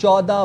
14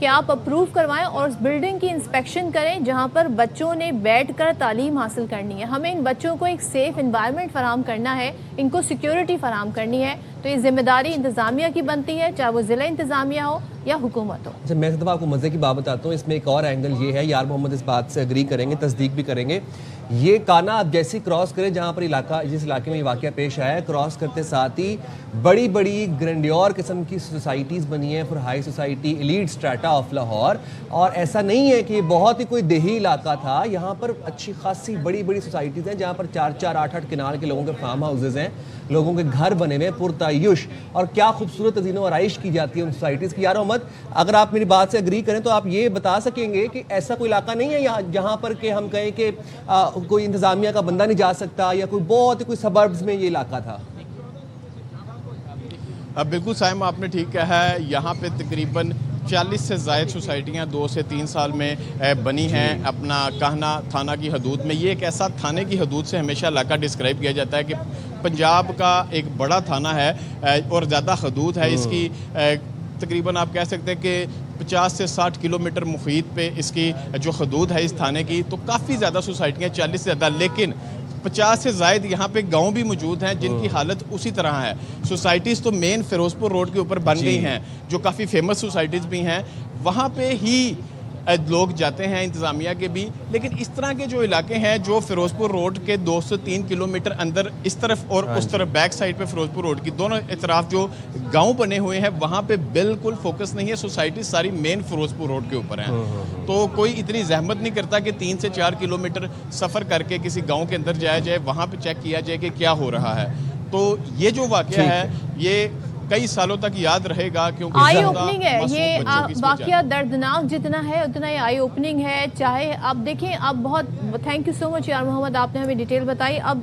کہ آپ اپروو کروائیں اور اس بلڈنگ کی انسپیکشن کریں جہاں پر بچوں نے بیٹھ کر تعلیم حاصل کرنی ہے. ہمیں ان بچوں کو ایک سیف انوائرمنٹ فراہم کرنا ہے, ان کو سیکیورٹی فراہم کرنی ہے, تو یہ ذمہ داری انتظامیہ کی بنتی ہے, چاہے وہ ضلع انتظامیہ ہو یا حکومت ہو. اچھا میں آپ کو مزے کی بات بتاتا ہوں, اس میں ایک اور اینگل یہ ہے, یار محمد اس بات سے اگری کریں گے, تصدیق بھی کریں گے. یہ کانا آپ جیسے کراس کریں جہاں پر جس علاقے میں یہ واقعہ پیش آیا ہے, کراس کرتے ساتھ ہی بڑی بڑی گرینڈیور قسم کی سوسائٹیز بنی ہیں for high society, elite strata of Lahore. اور ایسا نہیں ہے کہ بہت ہی کوئی دیہی علاقہ تھا, یہاں پر اچھی خاصی بڑی بڑی سوسائٹیز ہیں جہاں پر 4-4 8-8 کنال کے لوگوں کے فارم ہاؤسز ہیں, لوگوں کے گھر بنے ہوئے پرتعیش, اور کیا خوبصورت ازین و آرائش کی جاتی ہے ان سوسائٹیز کی. یار محمد اگر آپ میری بات سے اگری کریں تو آپ یہ بتا سکیں گے کہ ایسا کوئی علاقہ نہیں ہے جہاں پر کہ ہم کہیں کہ کوئی انتظامیہ کا بندہ نہیں جا سکتا, یا کوئی بہت ہی کوئی سبربز میں یہ علاقہ تھا؟ بالکل سائم آپ نے ٹھیک کہا ہے, یہاں پہ تقریباً 40 سے زائد سوسائٹیاں 2 سے 3 سال میں بنی ہیں اپنا کہنا تھانہ کی حدود میں. یہ ایک ایسا تھانے کی حدود سے ہمیشہ علاقہ ڈسکرائب کیا جاتا ہے کہ پنجاب کا ایک بڑا تھانہ ہے اور زیادہ حدود ہے اس کی. تقریباً آپ کہہ سکتے ہیں کہ 50 سے 60 کلومیٹر محیط پہ اس کی جو حدود ہے اس تھانے کی, تو کافی زیادہ سوسائٹیاں 40 سے زیادہ, لیکن 50 سے زائد یہاں پہ گاؤں بھی موجود ہیں جن کی حالت اسی طرح ہے. سوسائٹیز تو مین فیروز پور روڈ کے اوپر بن گئی ہیں جو کافی فیمس سوسائٹیز بھی ہیں, وہاں پہ ہی لوگ جاتے ہیں انتظامیہ کے بھی. لیکن اس طرح کے جو علاقے ہیں جو فیروز پور روڈ کے 2 سے 3 کلومیٹر اندر اس طرف اور اس طرف بیک سائڈ پہ فیروز پور روڈ کی دونوں اطراف جو گاؤں بنے ہوئے ہیں وہاں پہ بالکل فوکس نہیں ہے. سوسائٹیز ساری مین فیروز پور روڈ کے اوپر ہیں, تو کوئی اتنی زحمت نہیں کرتا کہ 3 سے 4 کلومیٹر سفر کر کے کسی گاؤں کے اندر جایا جائے, وہاں پہ چیک کیا جائے کہ کیا ہو رہا ہے. تو یہ جو واقعہ ہے یہ کئی سالوں تک یاد رہے گا, کیونکہ آئی اوپننگ ہے یہ واقعہ, دردناک جتنا ہے اتنا ہی آئی اوپننگ ہے. چاہے آپ دیکھیں, اب بہت تھینک یو سو مچ یار محمد, آپ نے ہمیں ڈیٹیل بتائی. اب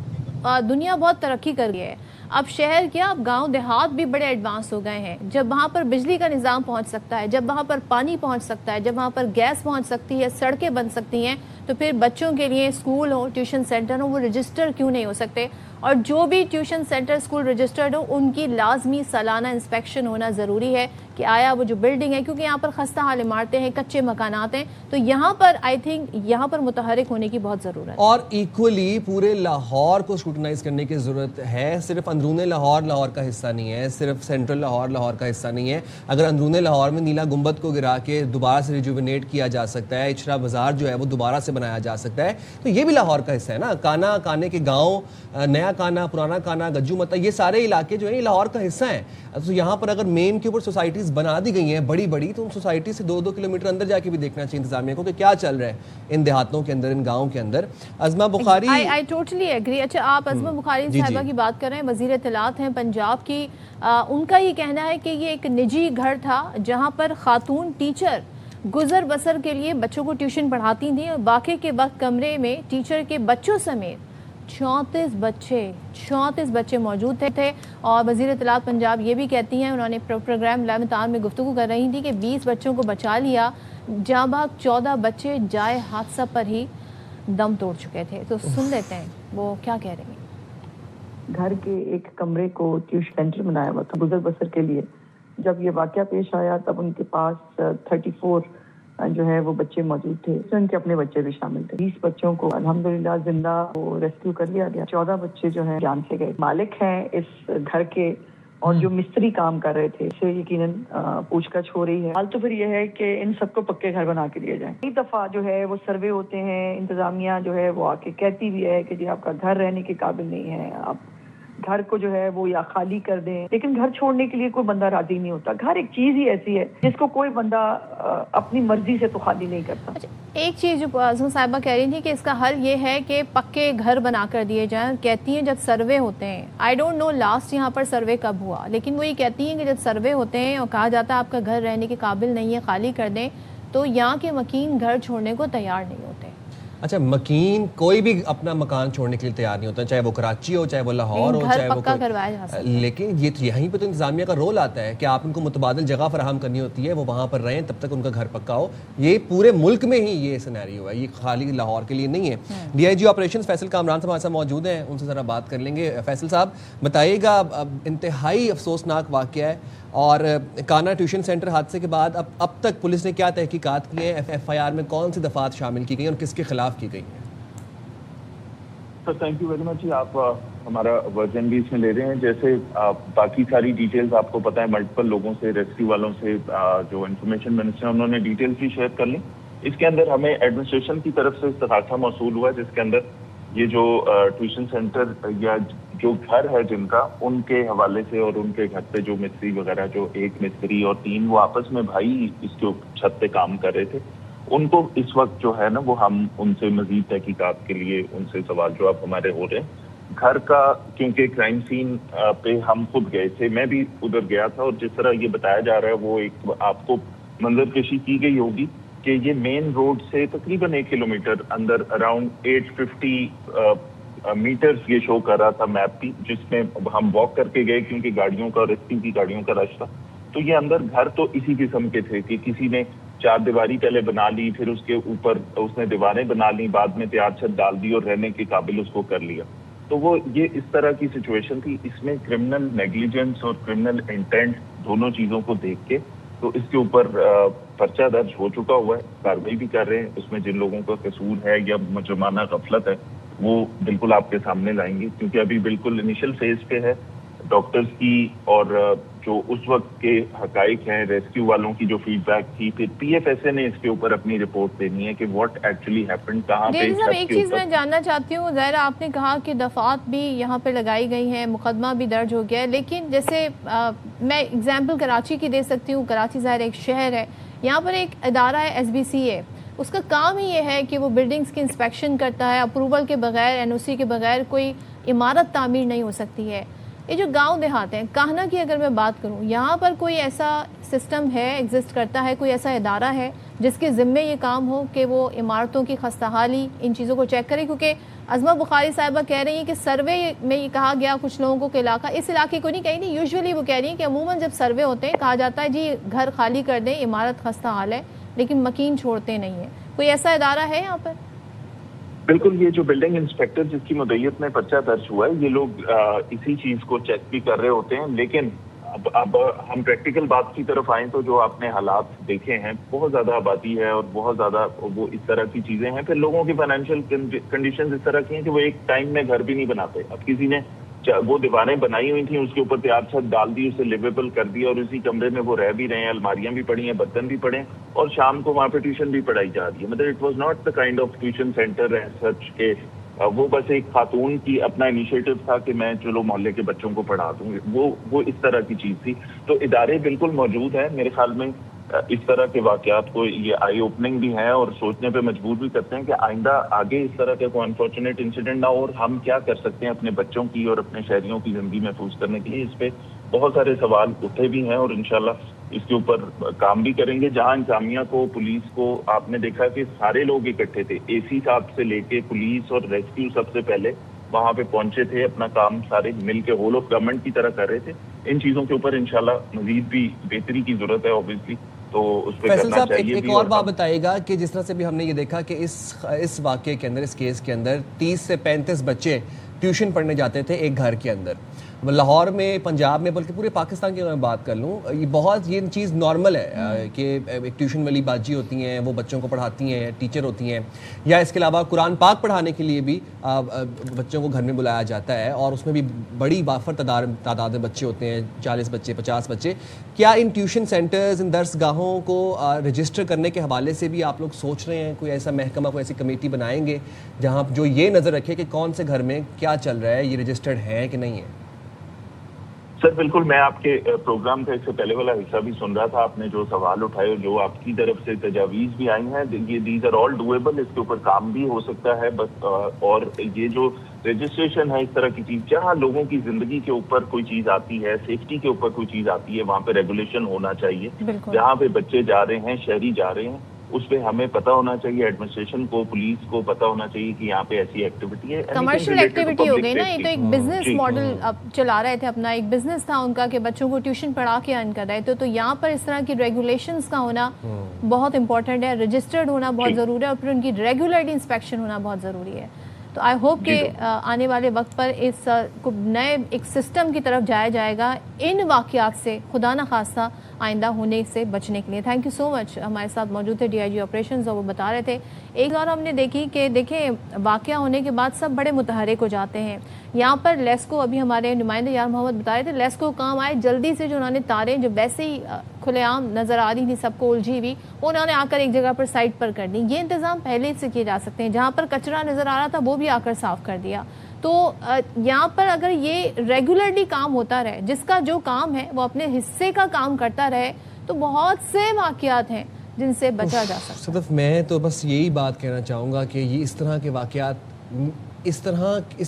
دنیا بہت ترقی کر گئی ہے, اب شہر کیا اب گاؤں دیہات بھی بڑے ایڈوانس ہو گئے ہیں. جب وہاں پر بجلی کا نظام پہنچ سکتا ہے, جب وہاں پر پانی پہنچ سکتا ہے, جب وہاں پر گیس پہنچ سکتی ہے, سڑکیں بن سکتی ہیں, تو پھر بچوں کے لیے اسکول ہو, ٹیوشن سینٹر ہو, وہ رجسٹر کیوں نہیں ہو سکتے؟ اور جو بھی ٹیوشن سینٹر اسکول رجسٹرڈ ہو ان کی لازمی سالانہ انسپیکشن ہونا ضروری ہے کہ آیا وہ جو بلڈنگ ہے, کیونکہ یہاں پر خستہ حال عمارتیں ہیں, کچے مکانات ہیں, تو یہاں پر آئی تھنک یہاں پر متحرک ہونے کی بہت ضرورت ہے. اور ایکولی پورے لاہور کو اسکروٹنائز کرنے کی ضرورت ہے. صرف اندرون لاہور کا حصہ نہیں ہے, صرف سینٹرل لاہور کا حصہ نہیں ہے. اگر اندرون لاہور میں نیلا گنبد کو گرا کے دوبارہ سے ریجوینیٹ کیا جا سکتا ہے, اچھرا بازار جو ہے وہ دوبارہ سے بنایا جا سکتا ہے, تو یہ بھی لاہور کا حصہ ہے نا. کانے کے گاؤں, نیا کانا, پرانا کانا, گجو متا, یہ سارے علاقے جو ہیں یہ لاہور کا حصہ ہیں. تو یہاں پر اگر مین کے اوپر سوسائٹیز بنا دی گئی ہیں بڑی بڑی, تو ان سوسائٹی سے 2-2 کلومیٹر اندر جا کے بھی دیکھنا چاہیے انتظامیہ کو کہ کیا چل رہا ہے ان دیہاتوں کے اندر, ان گاؤں کے اندر. ازما بخاری I totally agree. اچھا آپ ازما بخاری صاحبہ کی بات کر رہے ہیں, وزیر اطلاعات ہیں پنجاب کی. ان کا یہ کہنا ہے کہ یہ ایک نجی گھر تھا جہاں پر خاتون ٹیچر گزر بسر کے لیے بچوں کو ٹیوشن پڑھاتی تھیں, اور باقی کے وقت کمرے میں ٹیچر کے بچوں سمیت 34 بچے موجود تھے. اور وزیر اطلاعات پنجاب یہ بھی کہتی ہیں, انہوں نے پروگرام لائیو تار میں گفتگو کر رہی تھی کہ 20 بچوں کو بچا لیا, جہاں بھاگ 14 بچے جائے حادثہ پر ہی دم توڑ چکے تھے. تو سن لیتے ہیں وہ کیا کہہ رہی ہیں. گھر کے ایک کمرے کو ٹیوشن سینٹر بنایا ہوا تھا گزر بسر کے لیے. جب یہ واقعہ پیش آیا تب ان کے پاس 34 جو ہے وہ بچے موجود تھے, ان کے اپنے بچے بھی شامل تھے. 20 بچوں کو الحمدللہ زندہ وہ ریسکیو کر لیا گیا. 14 بچے جو ہیں جان سے گئے. مالک ہیں اس گھر کے اور جو مستری کام کر رہے تھے, اسے یقیناً پوچھ گچھ ہو رہی ہے. حال تو پھر یہ ہے کہ ان سب کو پکے گھر بنا کے دیے جائیں. کئی دفعہ جو ہے وہ سروے ہوتے ہیں, انتظامیہ جو ہے وہ آ کے کہتی بھی ہے کہ جی آپ کا گھر رہنے کے قابل نہیں ہے, آپ گھر کو جو ہے وہ یا خالی کر دیں, لیکن گھر چھوڑنے کے لیے کوئی بندہ راضی نہیں ہوتا. گھر ایک چیز ہی ایسی ہے جس کو کوئی بندہ اپنی مرضی سے تو خالی نہیں کرتا. ایک چیز جو ازما صاحبہ کہہ رہی تھی کہ اس کا حل یہ ہے کہ پکے گھر بنا کر دیے جائیں. کہتی ہیں جب سروے ہوتے ہیں, آئی ڈونٹ نو لاسٹ یہاں پر سروے کب ہوا, لیکن وہ یہ کہتی ہیں کہ جب سروے ہوتے ہیں اور کہا جاتا ہے آپ کا گھر رہنے کے قابل نہیں ہے, خالی کر دیں, تو یہاں کے مکین گھر چھوڑنے کو تیار نہیں ہوتے. اچھا مکین کوئی بھی اپنا مکان چھوڑنے کے لیے تیار نہیں ہوتا, چاہے وہ کراچی ہو, چاہے وہ لاہور ہو, چاہے وہ پکا کروایا جا سکتا ہے. لیکن یہیں پہ تو انتظامیہ کا رول آتا ہے کہ آپ ان کو متبادل جگہ فراہم کرنی ہوتی ہے, وہ وہاں پر رہیں تب تک ان کا گھر پکا ہو. یہ پورے ملک میں ہی یہ سینیریو ہے, یہ خالی لاہور کے لیے نہیں ہے. D I G operations Faisal Kamran صاحب ہمارے ساتھ موجود ہیں, ان سے ذرا بات کر لیں گے. فیصل صاحب بتائیے گا, انتہائی افسوسناک واقعہ ہے, اور کانا ٹیوشن سینٹر حادثے کے بعد اب تک پولیس نے کیا تحقیقات کی ہیں؟ ایف آئی آر میں کون سی دفعات شامل کی گئی ہیں اور کس کے خلاف کی گئی ہیں؟ Sir thank you very much. آپ ہمارا ورژن بھی اس میں لے رہے ہیں. جیسے باقی ساری ڈیٹیلز آپ کو پتہ ہے, ملٹیپل لوگوں سے, ریسکیو والوں سے جو انفارمیشن منسٹر انہوں نے ڈیٹیلز بھی شیئر کر لی. اس کے اندر ہمیں ایڈمنسٹریشن کی طرف سے استغاثہ موصول ہوا جس کے اندر یہ جو ٹیوشن سینٹر یا جو گھر ہے جن کا, ان کے حوالے سے اور ان کے گھر پہ جو مستری وغیرہ, جو ایک مستری اور 3 وہ آپس میں بھائی اس کے چھت پہ کام کر رہے تھے, ان کو اس وقت جو ہے نا وہ ہم ان سے مزید تحقیقات کے لیے ان سے سوال جواب ہمارے ہو رہے ہیں. گھر کا کیونکہ کرائم سین پہ ہم خود گئے تھے, میں بھی ادھر گیا تھا, اور جس طرح یہ بتایا جا رہا ہے وہ ایک آپ کو منظر کشی کی گئی ہوگی کہ یہ مین روڈ سے تقریباً 1 کلومیٹر اندر اراؤنڈ 850 میٹرز یہ شو کر رہا تھا میپ بھی, جس میں ہم واک کر کے گئے کیونکہ گاڑیوں کا, ریسکیو کی گاڑیوں کا رش تھا. تو یہ اندر گھر تو اسی قسم کے تھے کہ کسی نے 4 دیواری پہلے بنا لی, پھر اس کے اوپر اس نے دیواریں بنا لی, بعد میں تیار چھت ڈال دی اور رہنے کے قابل اس کو کر لیا. تو وہ یہ اس طرح کی سچویشن تھی. اس میں کرمنل نیگلیجنس اور کرمنل انٹینٹ دونوں چیزوں کو دیکھ کے تو اس کے اوپر پرچہ درج ہو چکا ہوا ہے, کارروائی بھی کر رہے ہیں. اس میں جن لوگوں کا قصور ہے یا مجرمانہ غفلت ہے وہ بالکل آپ کے سامنے لائیں گے, کیونکہ ابھی بالکل انیشل فیز پہ ہے. ڈاکٹرز کی اور جو اس وقت کے حقائق ہیں, ریسکیو والوں کی جو فیڈ بیک تھی, پھر پی ایف ایس اے نے اس کے اوپر اپنی رپورٹ دینی ہے کہ واٹ ایکچولی ہیپنڈ, کہاں پہ. ایک چیز میں جاننا چاہتی ہوں, ظاہر آپ نے کہا کہ دفعات بھی یہاں پہ لگائی گئی ہیں, مقدمہ بھی درج ہو گیا ہے, لیکن جیسے میں اگزامپل کراچی کی دے سکتی ہوں. کراچی ظاہر ایک شہر ہے, یہاں پر ایک ادارہ ہے ایس بی سی اے, اس کا کام ہی یہ ہے کہ وہ بلڈنگز کی انسپیکشن کرتا ہے. اپروول کے بغیر, این او سی کے بغیر کوئی عمارت تعمیر نہیں ہو سکتی ہے. یہ جو گاؤں دیہات ہیں, کاہنا کی اگر میں بات کروں, یہاں پر کوئی ایسا سسٹم ہے, ایگزسٹ کرتا ہے, کوئی ایسا ادارہ ہے جس کے ذمے یہ کام ہو کہ وہ عمارتوں کی خستحالی, ان چیزوں کو چیک کرے؟ کیونکہ عظمہ بخاری صاحبہ کہہ رہی ہیں کہ سروے میں یہ کہا گیا کچھ لوگوں کو کہ علاقہ, اس علاقے کو نہیں کہیں نہیں, یوزولی وہ کہہ رہی ہیں کہ عموماً جب سروے ہوتے ہیں کہا جاتا ہے جی گھر خالی کر دیں, عمارت خستحال ہے, لیکن مکین چھوڑتے نہیں ہیں. کوئی ایسا ادارہ ہے یہاں پر؟ بالکل. یہ جو بلڈنگ انسپیکٹر جس کی مدعیت میں پرچہ درج ہوا ہے, یہ لوگ اسی چیز کو چیک بھی کر رہے ہوتے ہیں. لیکن اب ہم پریکٹیکل بات کی طرف آئیں تو جو آپ نے حالات دیکھے ہیں, بہت زیادہ آبادی ہے اور بہت زیادہ وہ اس طرح کی چیزیں ہیں. پھر لوگوں کی فائنینشیل کنڈیشنز اس طرح کی ہیں کہ وہ ایک ٹائم میں گھر بھی نہیں بناتے. اب کسی نے وہ دیواریں بنائی ہوئی تھیں, اس کے اوپر تیار چھت ڈال دی, اسے لیویبل کر دیا, اور اسی کمرے میں وہ رہ بھی رہے ہیں, الماریاں بھی پڑی ہیں, برتن بھی پڑے ہیں, اور شام کو وہاں پہ ٹیوشن بھی پڑھائی جا رہی ہے. مطلب it was not the kind of tuition centre as such کہ وہ بس ایک خاتون کی اپنا انیشیٹو تھا کہ میں چلو محلے کے بچوں کو پڑھا دوں. وہ اس طرح کی چیز تھی. تو ادارے بالکل موجود ہیں. میرے خیال میں اس طرح کے واقعات کو یہ آئی اوپننگ بھی ہیں اور سوچنے پہ مجبور بھی کرتے ہیں کہ آئندہ آگے اس طرح کا کوئی انفارچونیٹ انسیڈنٹ نہ ہو, اور ہم کیا کر سکتے ہیں اپنے بچوں کی اور اپنے شہریوں کی زندگی محفوظ کرنے کے لیے. اس پہ بہت سارے سوال اٹھے بھی ہیں اور انشاءاللہ اس کے اوپر کام بھی کریں گے. جہاں انتظامیہ کو, پولیس کو, آپ نے دیکھا کہ سارے لوگ اکٹھے تھے, اے سی صاحب سے لے کے پولیس اور ریسکیو سب سے پہلے وہاں پہ پہنچے تھے, اپنا کام سارے مل کے ہول آف گورنمنٹ کی طرح کر رہے تھے. ان چیزوں کے اوپر انشاءاللہ مزید بھی بہتری کی ضرورت ہے اوبویسلی, تو اس پہ فیصل کرنا صاحب چاہیے. ایک اور بات بتائیے گا کہ جس طرح سے بھی ہم نے یہ دیکھا کہ اس واقعے کے اندر, اس کیس کے اندر 30 سے 35 بچے ٹیوشن پڑھنے جاتے تھے ایک گھر کے اندر. لاہور میں, پنجاب میں, بلکہ پورے پاکستان کی میں بات کر لوں, یہ چیز نارمل ہے کہ ایک ٹیوشن والی باجی ہوتی ہیں, وہ بچوں کو پڑھاتی ہیں, ٹیچر ہوتی ہیں, یا اس کے علاوہ قرآن پاک پڑھانے کے لیے بھی بچوں کو گھر میں بلایا جاتا ہے, اور اس میں بھی بڑی وافر تعداد میں بچے ہوتے ہیں, 40 بچے, 50 بچے. کیا ان ٹیوشن سینٹرز, ان درس گاہوں کو رجسٹر کرنے کے حوالے سے بھی آپ لوگ سوچ رہے ہیں کوئی ایسا محکمہ, کوئی ایسی کمیٹی بنائیں گے جہاں جو یہ نظر رکھے کہ کون سے گھر میں کیا چل رہا ہے, یہ رجسٹرڈ ہے کہ نہیں ہے؟ سر بالکل, میں آپ کے پروگرام کا اس سے پہلے والا حصہ بھی سن رہا تھا. آپ نے جو سوال اٹھائے اور جو آپ کی طرف سے تجاویز بھی آئی ہیں, یہ دیز آر آل ڈویبل. اس کے اوپر کام بھی ہو سکتا ہے بس. اور یہ جو رجسٹریشن ہے اس طرح کی چیز, جہاں لوگوں کی زندگی کے اوپر کوئی چیز آتی ہے, سیفٹی کے اوپر کوئی چیز آتی ہے, وہاں پہ ریگولیشن ہونا چاہیے. جہاں پہ بچے جا رہے ہیں, شہری جا رہے ہیں, اس پہ ہمیں پتہ ہونا چاہیے, ایڈمنسٹریشن کو, پولیس کو پتہ ہونا چاہیے کہ یہاں پہ ایسی ایکٹیویٹی ہے. کمرشل ایکٹیویٹی ہو گئی نا, یہ تو ایک بزنس ماڈل اب چلا رہے تھے اپنا, ایک بزنس تھا ان کا کہ بچوں کو ٹیوشن پڑھا کے ارن کر رہے تھے. تو یہاں پر اس طرح کی ریگولیشنز کا ہونا بہت امپورٹنٹ ہے, رجسٹرڈ ہونا بہت ضروری ہے, اور پھر ان کی ریگولرلی انسپیکشن ہونا بہت ضروری ہے. تو آئی ہوپ کہ آنے والے وقت پر اس کو نئے ایک سسٹم کی طرف جایا جائے گا ان واقعات سے خدا نہ خواستہ آئندہ ہونے سے بچنے کے لیے. تھینک یو سو مچ. ہمارے ساتھ موجود تھے DIG آپریشنز اور وہ بتا رہے تھے ایک اور ہم نے دیکھی کہ دیکھیں واقعہ ہونے کے بعد سب بڑے متحرک ہو جاتے ہیں. یہاں پر لیسکو ابھی ہمارے نمائندے یار محمد بتا رہے تھے لیسکو کام آئے جلدی سے جو انہوں نے تاریں جو ویسے ہی کھلے عام نظر آ رہی تھی سب کو الجھی ہوئی انہوں نے آ کر ایک جگہ پر سائٹ پر کر دی. یہ انتظام پہلے سے کیے جا سکتے ہیں. جہاں پر کچرا نظر آ رہا تھا وہ بھی آ کر صاف کر دیا. تو یہاں پر اگر یہ ریگولرلی کام ہوتا رہے جس کا جو کام ہے وہ اپنے حصے کا کام کرتا رہے تو بہت سے واقعات ہیں جن سے بچا جا سکتا ہے. صدف میں تو بس یہی بات کہنا چاہوں گا کہ یہ اس طرح کے واقعات اس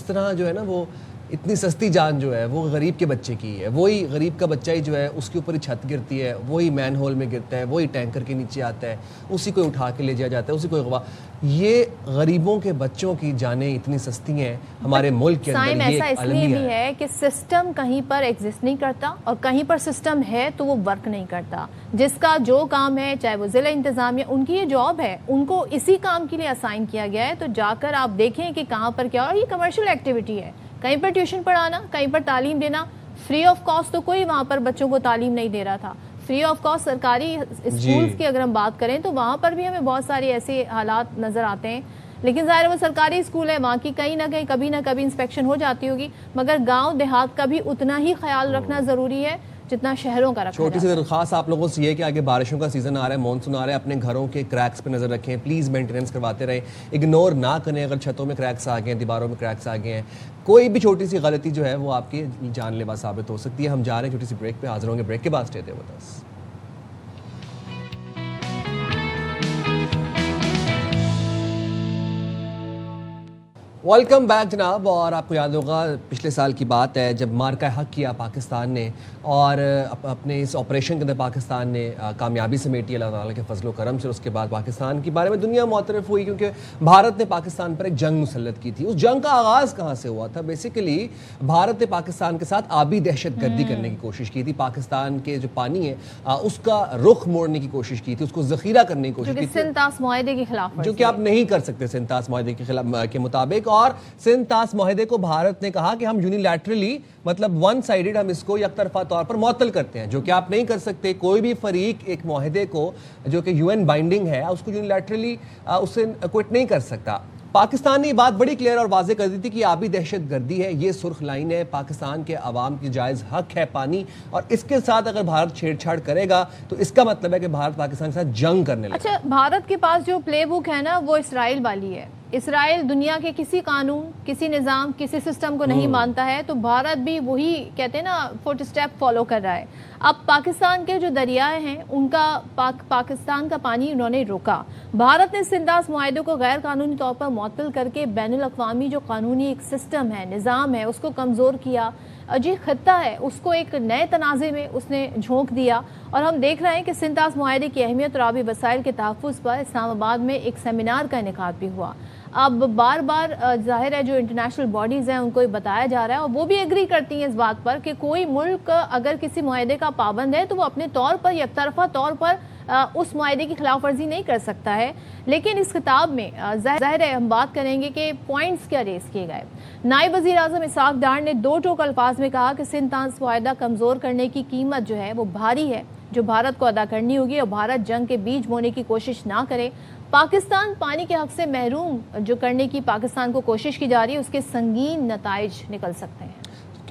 طرح جو ہے نا وہ اتنی سستی جان جو ہے وہ غریب کے بچے کی ہے. وہی غریب کا بچہ ہی جو ہے اس کے اوپر ہی چھت گرتی ہے, وہی مین ہول میں گرتا ہے, وہی ٹینکر کے نیچے آتا ہے, اسی کو اٹھا کے لے جایا جاتا ہے, اسی کو اغوا. یہ غریبوں کے بچوں کی جانیں اتنی سستی ہیں ہمارے ملک کے اندر. یہ ایسا اس لیے بھی ہے کہ سسٹم کہیں پر ایگزسٹ نہیں کرتا اور کہیں پر سسٹم ہے تو وہ ورک نہیں کرتا. جس کا جو کام ہے چاہے وہ ضلع انتظامیہ ان کی یہ جاب ہے ان کو اسی کام کے لیے اسائن کیا گیا ہے. تو جا کر آپ دیکھیں کہ کہاں پر کیا, اور یہ کمرشل ایکٹیویٹی ہے. کہیں پر ٹیوشن پڑھانا, کہیں پر تعلیم دینا, فری آف کاسٹ تو کوئی وہاں پر بچوں کو تعلیم نہیں دے رہا تھا. فری آف کاسٹ سرکاری اسکولز کی اگر ہم بات کریں تو وہاں پر بھی ہمیں بہت ساری ایسے حالات نظر آتے ہیں. لیکن ظاہر وہ سرکاری اسکول ہے, وہاں کی کہیں نہ کہیں کبھی نہ کبھی انسپیکشن ہو جاتی ہوگی, مگر گاؤں دیہات کا بھی اتنا ہی خیال رکھنا ضروری ہے جتنا شہروں کا رکھنا. چھوٹی سی درخواست آپ لوگوں سے یہ کہ آگے بارشوں کا سیزن آ رہا ہے, مانسون آ رہا ہے, اپنے گھروں کے کریکس پہ نظر رکھیں, پلیز مینٹیننس کرواتے رہیں, اگنور نہ کریں. اگر چھتوں میں کریکس آ گئے ہیں, دیواروں میں کریکس آ گئے ہیں, کوئی بھی چھوٹی سی غلطی جو ہے وہ آپ کی جان لیوا ثابت ہو سکتی ہے. ہم جا رہے ہیں چھوٹی سی بریک پہ, حاضر ہوں گے بریک کے بعد. Stay there with us. Welcome back جناب. اور آپ کو یاد ہوگا پچھلے سال کی بات ہے جب مارکہ حق کیا پاکستان نے اور اپنے اس آپریشن کے اندر پاکستان نے کامیابی سمیٹی اللہ تعالیٰ کے فضل و کرم سے. اس کے بعد پاکستان کے بارے میں دنیا معترف ہوئی کیونکہ بھارت نے پاکستان پر ایک جنگ مسلط کی تھی. اس جنگ کا آغاز کہاں سے ہوا تھا؟ بیسیکلی بھارت نے پاکستان کے ساتھ آبی دہشت گردی کرنے کی کوشش کی تھی. پاکستان کے جو پانی ہے اس کا رخ موڑنے کی کوشش کی تھی, اس کو ذخیرہ کرنے کی کوشش کی تھی, سنتاس معاہدے کے خلاف, جو کہ آپ نہیں کر سکتے سنتاس معاہدے کے خلاف کے مطابق. اور سنتاس معاہدے کو بھارت نے کہا کہ ہم یونیلیٹرلی مطلب ون سائیڈڈ ہم اس کو یک طرفہ طور پر معطل کرتے ہیں, جو کہ آپ نہیں کر سکتے. کوئی بھی فریق ایک معاہدے کو جو کہ UN بائنڈنگ ہے اس کو یونیلیٹرلی اسے کوئٹ نہیں کر سکتا. پاکستان نے یہ بات بڑی کلیئر اور واضح کر دی تھی کہ آبی دہشت گردی ہے, یہ سرخ لائن ہے, پاکستان کے عوام کی جائز حق ہے پانی, اور اس کے ساتھ اگر بھارت چھیڑ چھاڑ کرے گا تو اس کا مطلب ہے کہ بھارت پاکستان کے ساتھ جنگ کرنے لگے. اچھا, بھارت کے پاس جو پلے بک ہے نا وہ اسرائیل والی ہے. اسرائیل دنیا کے کسی قانون, کسی نظام, کسی سسٹم کو نہیں مانتا ہے, تو بھارت بھی وہی کہتے ہیں نا فٹ اسٹیپ فالو کر رہا ہے. اب پاکستان کے جو دریائے ہیں ان کا پاکستان کا پانی انہوں نے روکا. بھارت نے سنتاس معاہدے کو غیر قانونی طور پر معطل کر کے بین الاقوامی جو قانونی ایک سسٹم ہے, نظام ہے, اس کو کمزور کیا. جو خطہ ہے اس کو ایک نئے تنازع میں اس نے جھونک دیا. اور ہم دیکھ رہے ہیں کہ سنتاس معاہدے کی اہمیت اور آبی وسائل کے تحفظ پر اسلام آباد میں ایک سیمینار کا انعقاد بھی ہوا. اب بار بار ظاہر ہے جو انٹرنیشنل باڈیز ہیں ان کو بتایا جا رہا ہے اور وہ بھی ایگری کرتی ہیں اس بات پر کہ کوئی ملک اگر کسی معاہدے کا پابند ہے تو وہ اپنے طور پر یک طرفہ طور پر اس معاہدے کی خلاف ورزی نہیں کر سکتا ہے. لیکن اس خطاب میں ظاہر ہے ہم بات کریں گے کہ پوائنٹس کیا ریز کیے گئے. نائب وزیر اعظم اسحاق ڈار نے دو ٹوک الفاظ میں کہا کہ سنتاس معاہدہ کمزور کرنے کی قیمت جو ہے وہ بھاری ہے جو بھارت کو ادا کرنی ہوگی, اور بھارت جنگ کے بیج بونے کی کوشش نہ کرے. پاکستان پانی کے حق سے محروم جو کرنے کی پاکستان کو کوشش کی جا رہی ہے اس کے سنگین نتائج نکل سکتے ہیں.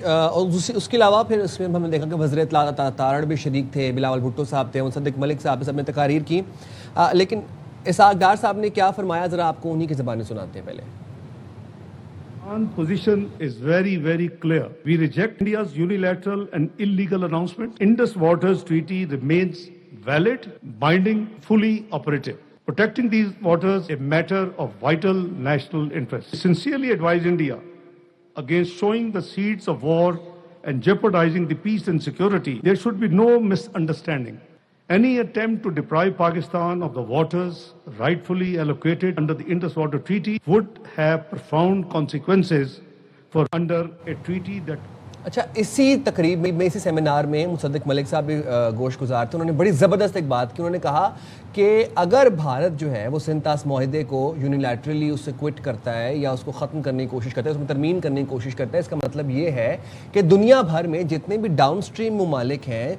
اور اس کے علاوہ پھر اس میں ہم نے دیکھا کہ وزیر اطلاع تارڑ بھی شریک تھے, بلاول بھٹو صاحب تھے, مصدق ملک صاحب سب نے تقاریر کی. لیکن اسحاق ڈار صاحب نے کیا فرمایا ذرا آپ کو انہی کی زبانیں سناتے ہیں. پہلے Our position is very, very clear. We reject India's unilateral and illegal announcement. Indus Waters Treaty remains valid, binding, fully operative. Protecting these waters is a matter of vital national interest. I sincerely advise India against sowing the seeds of war and jeopardizing the peace and security. There should be no misunderstanding. Any attempt to deprive Pakistan of the waters rightfully allocated under the Indus Water Treaty would have profound consequences for under a treaty that اچھا، اسی تقریب میں اسی seminar میں مصدق ملک صاحب بھی گوش گزار تھے. انہوں نے بڑی زبردست ایک بات کی. انہوں نے کہا کہ اگر بھارت جو ہے وہ سنتاس معاہدے کو یونیلیٹرلی اس سے کوئٹ کرتا ہے یا اس کو ختم کرنے کی کوشش کرتا ہے, اس میں ترمیم کرنے کی کوشش کرتا ہے, اس کا مطلب یہ ہے کہ دنیا بھر میں جتنے بھی ڈاؤن اسٹریم ممالک ہیں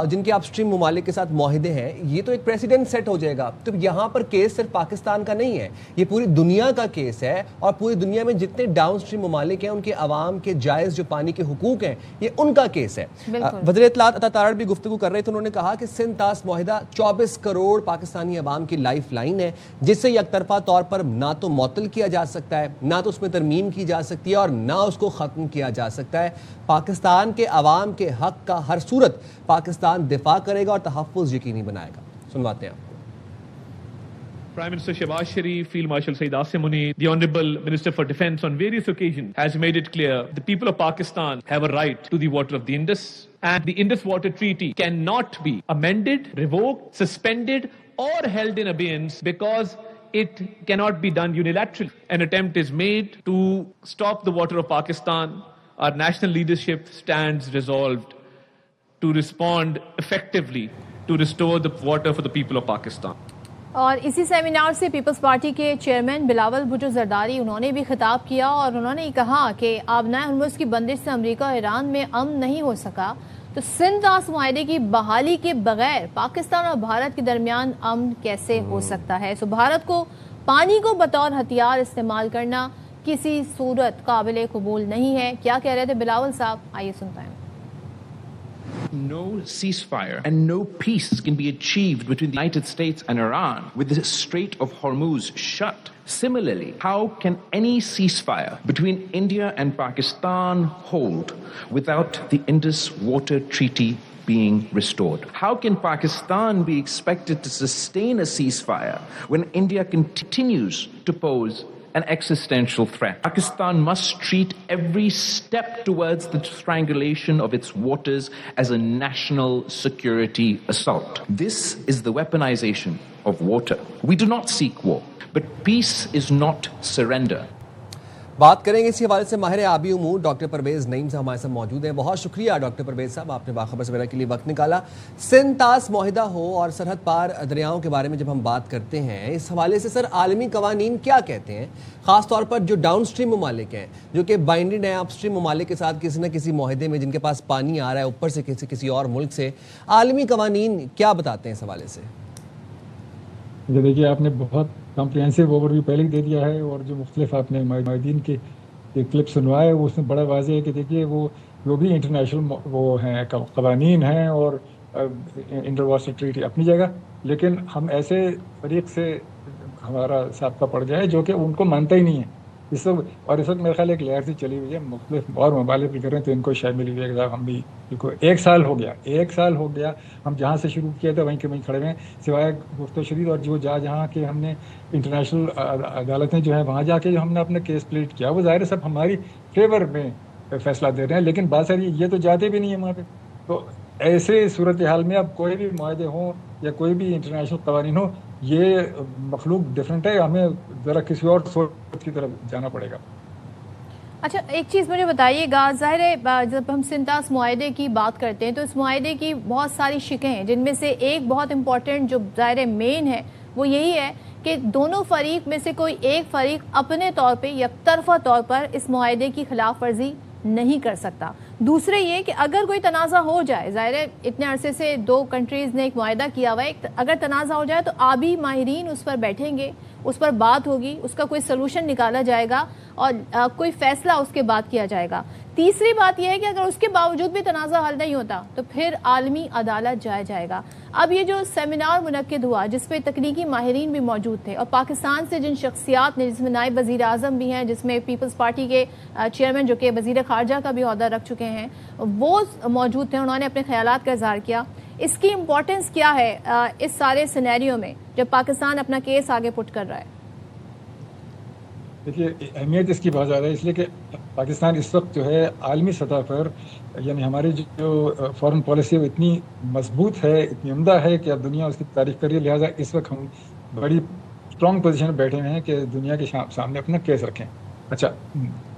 جن کے اپ اسٹریم ممالک کے ساتھ معاہدے ہیں, یہ تو ایک پریسیڈنٹ سیٹ ہو جائے گا. تو یہاں پر کیس صرف پاکستان کا نہیں ہے, یہ پوری دنیا کا کیس ہے, اور پوری دنیا میں جتنے ڈاؤن اسٹریم ممالک ہیں ان کے عوام کے جائز جو پانی کے حقوق ہیں یہ ان کا کیس ہے. وزیر اطلاعات عطا تارڑ بھی گفتگو کر رہے تھے. انہوں نے کہا کہ سندھ طاس معاہدہ 24 کروڑ پاکستانی عوام کی لائف لائن ہے, جس سے یک طرفہ طور پر نہ تو معطل کیا جا سکتا ہے, نہ تو اس میں ترمیم کی جا سکتی ہے, اور نہ اس کو ختم کیا جا سکتا ہے. پاکستان کے عوام کے حق کا ہر صورت پاکستان دفاع کرے گا اور تحفظ یقینی بنائے گا. سنواتے ہیں آپ. Prime Minister Shehbaz Sharif, Field Marshal Saeed Asim Munir, the Honorable Minister for Defence on various occasions has made it clear the people of Pakistan have a right to the water of the Indus, and the Indus Water Treaty cannot be amended, revoked, suspended or held in abeyance because it cannot be done unilaterally. An attempt is made to stop the water of Pakistan. Our national leadership stands resolved to respond effectively to restore the water for the people of Pakistan. اور اسی seminar سے Peoples party کے chairman Bilawal Bhutto Zardari انہوں نے بھی خطاب کیا, اور انہوں نے کہا کہ آبنائے ہرمز کی بندش سے امریکہ اور ایران میں امن نہیں ہو سکا, تو سندھ طاس معاہدے کی بحالی کے بغیر پاکستان اور بھارت کے درمیان امن کیسے ہو سکتا ہے. سو بھارت کو پانی کو بطور ہتھیار استعمال کرنا کسی صورت قابل قبول نہیں ہے. کیا کہہ رہے تھے بلاول صاحب, آئیے سنتے ہیں. No ceasefire and no peace can be achieved between the United States and Iran with the Strait of Hormuz shut. Similarly, how can any ceasefire between India and Pakistan hold without the Indus Water Treaty being restored? How can Pakistan be expected to sustain a ceasefire when India continues to pose an existential threat? Pakistan must treat every step towards the strangulation of its waters as a national security assault. This is the weaponization of water. We do not seek war, but peace is not surrender. بات کریں گے اسی حوالے سے ماہر آبی امور doctor Pervez نعیم صاحب ہمارے ساتھ موجود ہیں. بہت شکریہ ڈاکٹر پرویز صاحب, آپ نے باخبر سویرا کے لیے وقت نکالا. سندھ طاس معاہدہ ہو اور سرحد پار دریاؤں کے بارے میں جب ہم بات کرتے ہیں, اس حوالے سے سر عالمی قوانین کیا کہتے ہیں, خاص طور پر جو ڈاؤن اسٹریم ممالک ہیں جو کہ بائنڈڈ ہیں اپ اسٹریم ممالک کے ساتھ کسی نہ کسی معاہدے میں, جن کے پاس پانی آ رہا ہے اوپر سے کسی اور ملک سے, عالمی قوانین کیا بتاتے ہیں اس حوالے سے؟ دیکھیے, آپ نے بہت کمپریہنسو اوور ویو پہلے ہی دے دیا ہے, اور جو مختلف آپ نے معاہدین کے کلپ سنوائے ہے اس میں بڑا واضح ہے کہ دیکھیے وہ جو بھی انٹرنیشنل وہ ہیں قوانین ہیں اور انڈر واٹر ٹریٹی اپنی جگہ, لیکن ہم ایسے فریق سے ہمارا سابقہ پڑ جائے جو کہ ان کو مانتا ہی نہیں ہے اس وقت, اور اس وقت میرے خیال ایک لہر سے چلی ہوئی ہے, مختلف اور ممالک بھی کر رہے ہیں, تو ان کو شاید ملی ہوئی ہے. ہم بھی ایک سال ہو گیا ہم جہاں سے شروع کیا تھا وہیں کے وہیں کھڑے ہوئے ہیں, سوائے گفت و شدید, اور جو جہاں کے ہم نے انٹرنیشنل عدالتیں جو ہیں وہاں جا کے جو ہم نے اپنا کیس پلیٹ کیا, وہ ظاہر ہے سب ہماری فیور میں فیصلہ دے رہے ہیں, لیکن بات ساری یہ تو جاتے بھی نہیں ہیں وہاں پہ. تو ایسے صورتحال میں اب کوئی بھی معاہدے ہوں یا کوئی بھی انٹرنیشنل قوانین ہو, یہ مخلوق ڈفرینٹ ہے, ہمیں ذرا کسی اور سوچ کی طرف جانا پڑے گا. اچھا, ایک چیز مجھے بتائیے گا, ظاہر ہے جب ہم سندھ طاس معاہدے کی بات کرتے ہیں تو اس معاہدے کی بہت ساری شقیں ہیں, جن میں سے ایک بہت امپورٹنٹ جو ظاہر مین ہے وہ یہی ہے کہ دونوں فریق میں سے کوئی ایک فریق اپنے طور پہ یک طرفہ طور پر اس معاہدے کی خلاف ورزی نہیں کر سکتا. دوسرے یہ کہ اگر کوئی تنازع ہو جائے, ظاہر ہے اتنے عرصے سے دو کنٹریز نے ایک معاہدہ کیا ہوا ہے, اگر تنازع ہو جائے تو آبی ماہرین اس پر بیٹھیں گے, اس پر بات ہوگی, اس کا کوئی سلوشن نکالا جائے گا اور کوئی فیصلہ اس کے بعد کیا جائے گا. تیسری بات یہ ہے کہ اگر اس کے باوجود بھی تنازع حل نہیں ہوتا تو پھر عالمی عدالت جایا جائے گا. اب یہ جو سیمینار منعقد ہوا جس پہ تکنیکی ماہرین بھی موجود تھے, اور پاکستان سے جن شخصیات نے, جس میں نائب وزیر اعظم بھی ہیں, جس میں پیپلز پارٹی کے چیئرمین جو کہ وزیر خارجہ کا بھی عہدہ رکھ چکے ہیں, وہ موجود تھے, انہوں نے اپنے خیالات کا اظہار کیا. اس کی امپورٹنس کیا ہے اس سارے سینیریو میں جب پاکستان اپنا کیس آگے پٹ کر رہا ہے؟ دیکھیے, اہمیت اس کی بہت زیادہ ہے, اس لیے کہ پاکستان اس وقت جو ہے عالمی سطح پر, یعنی ہماری جو فارن پالیسی ہے وہ اتنی مضبوط ہے, اتنی عمدہ ہے کہ اب دنیا اس کی تعریف کر رہی ہے, لہٰذا اس وقت ہم بڑی اسٹرانگ پوزیشن میں بیٹھے ہوئے ہیں کہ دنیا کے سامنے اپنا کیس رکھیں. اچھا,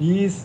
20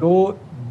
$2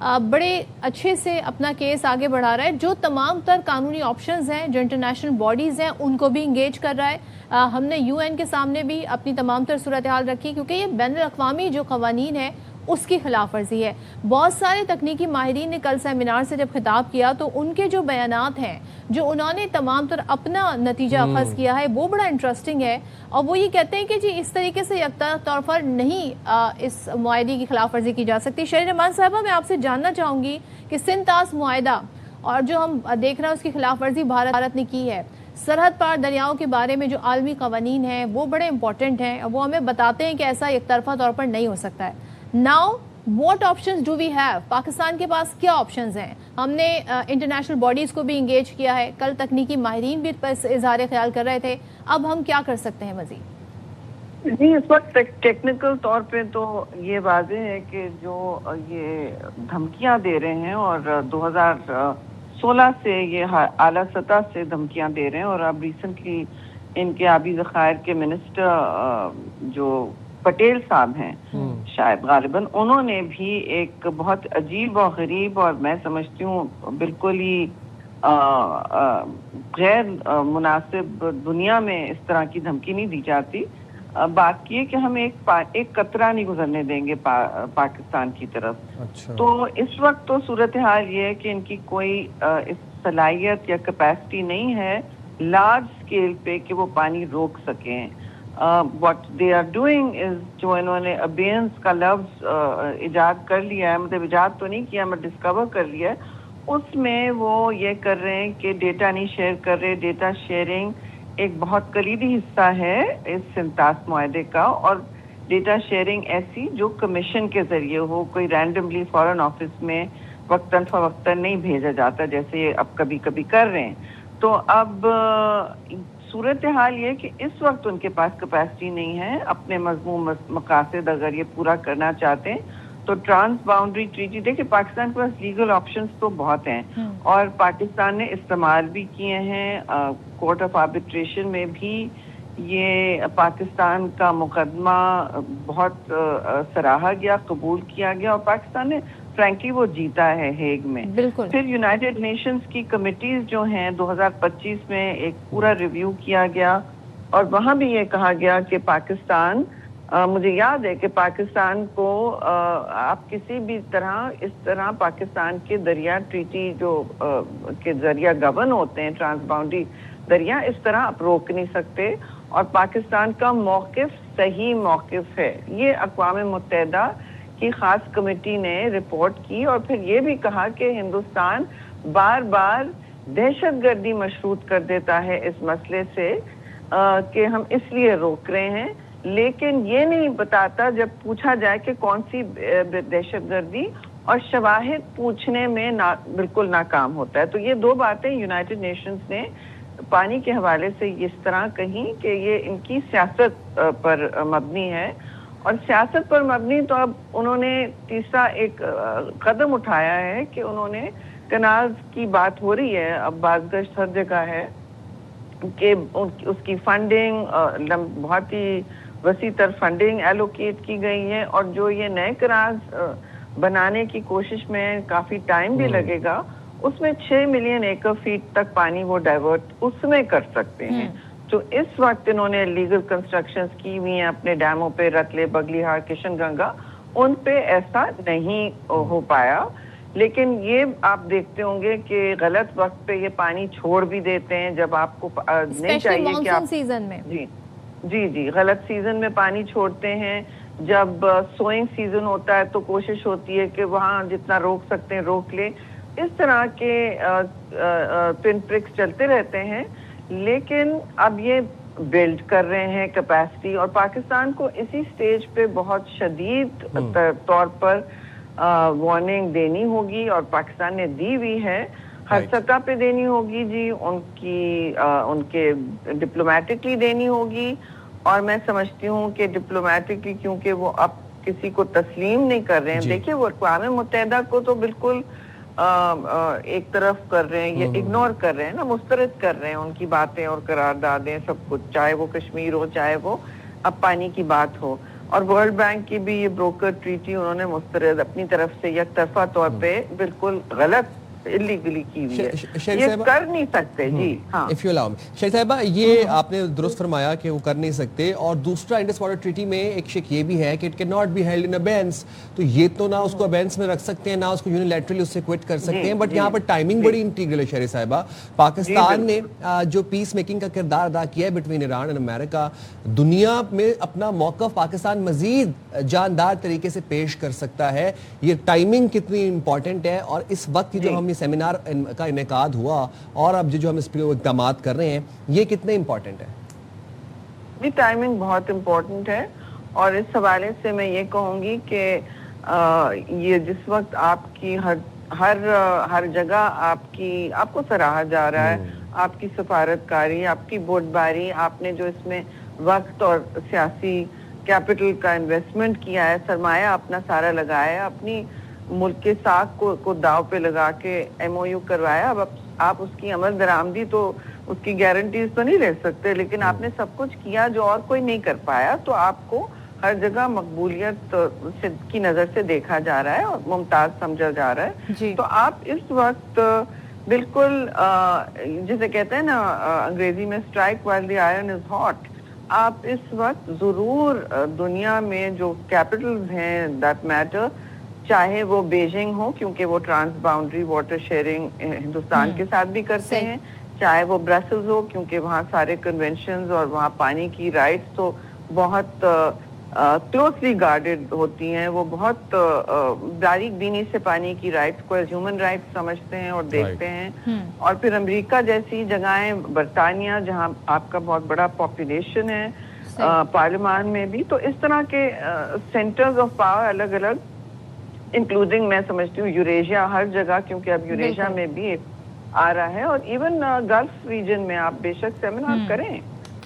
بڑے اچھے سے اپنا کیس آگے بڑھا رہا ہے. جو تمام تر قانونی آپشنز ہیں, جو انٹرنیشنل باڈیز ہیں, ان کو بھی انگیج کر رہا ہے. ہم نے UN کے سامنے بھی اپنی تمام تر صورتحال رکھی, کیونکہ یہ بین الاقوامی جو قوانین ہے اس کی خلاف ورزی ہے. بہت سارے تکنیکی ماہرین نے کل سیمینار سے جب خطاب کیا تو ان کے جو بیانات ہیں, جو انہوں نے تمام تر اپنا نتیجہ اخذ کیا ہے, وہ بڑا انٹرسٹنگ ہے. اور وہ یہ کہتے ہیں کہ جی اس طریقے سے یکتا طور پر نہیں اس معاہدے کی خلاف ورزی کی جا سکتی. شہر رحمان صاحبہ, میں آپ سے جاننا چاہوں گی کہ سندھ طاس معاہدہ اور جو ہم دیکھ رہے ہیں اس کی خلاف ورزی بھارت نے کی ہے. سرحد پار دریاؤں کے بارے میں جو عالمی قوانین ہیں وہ بڑے امپورٹنٹ ہیں, وہ ہمیں بتاتے ہیں کہ ایسا یک طرفہ طور پر نہیں ہو سکتا ہے. Now, what options do we have? Pakistan کے پاس کیا آپشنز ہیں؟ ہم نے انٹرنیشنل باڈیز کو بھی انگیج کیا ہے, کل تکنیکی ماہرین بھی پر اظہار خیال کر رہے تھے. اب ہم کیا کر سکتے ہیں مزید؟ جی, اس وقت ٹیکنیکل طور پہ تو یہ واضح ہے کہ جو یہ دھمکیاں دے رہے ہیں اور 2016 سے یہ اعلیٰ سطح سے دھمکیاں دے رہے ہیں, اور اب ریسنٹلی ان کے آبی ذخائر کے منسٹر جو پٹیل صاحب ہیں شاید غالباً, انہوں نے بھی ایک بہت عجیب و غریب اور میں سمجھتی ہوں بالکل ہی غیر مناسب, دنیا میں اس طرح کی دھمکی نہیں دی جاتی, بات کی ہے کہ ہم ایک قطرہ نہیں گزرنے دیں گے پاکستان کی طرف. تو اس وقت تو صورتحال یہ ہے کہ ان کی کوئی صلاحیت یا کیپیسٹی نہیں ہے لارج اسکیل پہ کہ وہ پانی روک سکیں. what they are doing is جو انہوں نے ابینس کا لفظ ایجاد کر لیا ہے, مطلب ایجاد تو نہیں کیا, مطلب ڈسکور کر لیا ہے, اس میں وہ یہ کر رہے ہیں کہ ڈیٹا نہیں شیئر کر رہے. ڈیٹا شیئرنگ ایک بہت کلیدی حصہ ہے اس سندھ طاس معاہدے کا, اور ڈیٹا شیئرنگ ایسی جو کمیشن کے ذریعے ہو, کوئی رینڈملی فارن آفس میں وقتاً فوقتاً نہیں بھیجا جاتا جیسے یہ اب کبھی کبھی کر رہے ہیں. تو اب صورتحال یہ کہ اس وقت ان کے پاس کیپیسٹی نہیں ہے اپنے مضمون مقاصد اگر یہ پورا کرنا چاہتے ہیں تو ٹرانس باؤنڈری ٹریٹی. دیکھیں پاکستان کے پاس لیگل آپشنز تو بہت ہیں اور پاکستان نے استعمال بھی کیے ہیں. کورٹ آف آربیٹریشن میں بھی یہ پاکستان کا مقدمہ بہت سراہا گیا, قبول کیا گیا, اور پاکستان نے فرینکلی وہ جیتا ہے ہیگ میں. پھر یونائٹڈ نیشنز کی کمیٹیز جو ہیں 2025 میں ایک پورا ریویو کیا گیا, اور وہاں بھی یہ کہا گیا کہ پاکستان, مجھے یاد ہے کہ پاکستان کو آپ کسی بھی طرح اس طرح پاکستان کے دریا ٹریٹی جو کے ذریعہ گورن ہوتے ہیں, ٹرانس باؤنڈری دریا, اس طرح آپ روک نہیں سکتے. اور پاکستان کا موقف صحیح موقف ہے. یہ اقوام متحدہ کی خاص کمیٹی نے رپورٹ کی, اور پھر یہ بھی کہا کہ ہندوستان بار بار دہشت گردی مشروط کر دیتا ہے اس مسئلے سے کہ ہم اس لیے روک رہے ہیں, لیکن یہ نہیں بتاتا جب پوچھا جائے کہ کون سی دہشت گردی, اور شواہد پوچھنے میں بالکل ناکام ہوتا ہے. تو یہ دو باتیں یونائٹڈ نیشنز نے پانی کے حوالے سے اس طرح کہیں کہ یہ ان کی سیاست پر مبنی ہے, اور سیاست پر مبنی. تو اب انہوں نے تیسرا ایک قدم اٹھایا ہے کہ انہوں نے کنالز کی بات ہو رہی ہے, اب بازگشت ہر جگہ ہے کہ اس کی فنڈنگ بہت ہی وسیع تر فنڈنگ ایلوکیٹ کی گئی ہے, اور جو یہ نئے کنالز بنانے کی کوشش میں کافی ٹائم بھی لگے گا, اس میں 6 ملین ایکڑ فیٹ تک پانی وہ ڈائیورٹ اس میں کر سکتے ہیں. تو اس وقت انہوں نے لیگل کنسٹرکشنز کی ہوئی ہیں اپنے ڈیموں پہ, رتلے, بگلی ہار, کشن گنگا, ان پہ ایسا نہیں ہو پایا. لیکن یہ آپ دیکھتے ہوں گے کہ غلط وقت پہ یہ پانی چھوڑ بھی دیتے ہیں جب آپ کو نہیں چاہیے کہ آپ سیزن میں جی غلط سیزن میں پانی چھوڑتے ہیں. جب سوئنگ سیزن ہوتا ہے تو کوشش ہوتی ہے کہ وہاں جتنا روک سکتے ہیں روک لیں. اس طرح کے پن پرکس چلتے رہتے ہیں, لیکن اب یہ بلڈ کر رہے ہیں کیپیسٹی, اور پاکستان کو اسی سٹیج پہ بہت شدید طور پر وارننگ دینی ہوگی, اور پاکستان نے دی ہوئی ہے, ہر سطح پہ دینی ہوگی جی, ان کے ڈپلومیٹکلی دینی ہوگی. اور میں سمجھتی ہوں کہ ڈپلومیٹکلی کیونکہ وہ اب کسی کو تسلیم نہیں کر رہے ہیں. دیکھیے وہ اقوام متحدہ کو تو بالکل ایک طرف کر رہے ہیں, یہ اگنور کر رہے ہیں نا, مسترد کر رہے ہیں ان کی باتیں اور قراردادیں سب کچھ, چاہے وہ کشمیر ہو چاہے وہ اب پانی کی بات ہو. اور ورلڈ بینک کی بھی یہ بروکر ٹریٹی انہوں نے مسترد اپنی طرف سے یک طرفہ طور پہ بالکل غلط اللیگلی کی ہوئی ہے. یہ کر نہیں سکتے. جی ہاں, اف یو الاؤ می شہید صاحبہ, یہ آپ نے درست فرمایا کہ وہ کر نہیں سکتے. اور دوسرا انڈس واٹر ٹریٹی میں ایک شک یہ بھی ہے کہ it can not be held in abeyance. تو یہ تو نہ اس کو ابینس میں رکھ سکتے ہیں, نہ اس کو یونیلیٹرلی اس سے کوئٹ کر سکتے ہیں. بٹ یہاں پر ٹائمنگ بڑی انٹیگرل ہے شہید صاحبہ. پاکستان نے جو پیس میکنگ کا کردار ادا کیا ہے بٹوین ایران اینڈ امریکہ, دنیا میں اپنا موقف پاکستان مزید جاندار طریقے سے پیش کر سکتا ہے. یہ ٹائمنگ کتنی امپورٹنٹ ہے, اور اس وقت جو ہم سیمینار کا انعقاد ہوا اور اب جو ہم اس پہ اقدامات کر رہے ہیں, یہ کتنے امپورٹنٹ ہے؟ یہ ٹائمنگ بہت امپورٹنٹ ہے. اور اس حوالے سے میں یہ کہوں گی کہ یہ جس وقت آپ کی ہر جگہ آپ کو سراہا جا رہا ہے, آپ کی سفارتکاری, آپ کی بودباری, آپ نے جو اس میں وقت اور سیاسی کیپٹل کا انویسٹمنٹ کیا ہے, سرمایہ اپنا سارا لگایا ہے, اپنی ملک کے ساکھ کو داؤ پہ لگا کے ایم او یو کروایا. اب آپ اس کی عمل درآمدی تو اس کی گارنٹیز تو نہیں لے سکتے, لیکن آپ نے سب کچھ کیا جو اور کوئی نہیں کر پایا. تو آپ کو ہر جگہ مقبولیت کی نظر سے دیکھا جا رہا ہے اور ممتاز سمجھا جا رہا ہے. تو آپ اس وقت بالکل جسے کہتے ہیں نا انگریزی میں strike while the iron is hot, آپ اس وقت ضرور دنیا میں جو کیپٹلز ہیں دیٹ میٹر, چاہے وہ بیجنگ ہو کیونکہ وہ transboundary water sharing Hindustan کے ساتھ بھی کرتے ہیں, چاہے وہ برسلز ہو کیونکہ وہاں سارے کنونشنز اور وہاں پانی کی رائٹس تو بہت کلوزلی گارڈڈ ہوتی ہیں, وہ بہت باریک بینی سے پانی کی رائٹس کو ہیومن رائٹس سمجھتے ہیں اور دیکھتے ہیں. اور پھر امریکہ جیسی جگہیں, برطانیہ جہاں آپ کا بہت بڑا پاپولیشن ہے, پارلیمان میں بھی, تو اس طرح کے سینٹرز آف پاور الگ الگ انکلوڈنگ میں سمجھتی ہوں یوریشیا ہر جگہ, کیونکہ اب یوریشیا میں بھی آ رہا ہے, اور ایون گلف ریجن میں آپ بے شک سیمینار کریں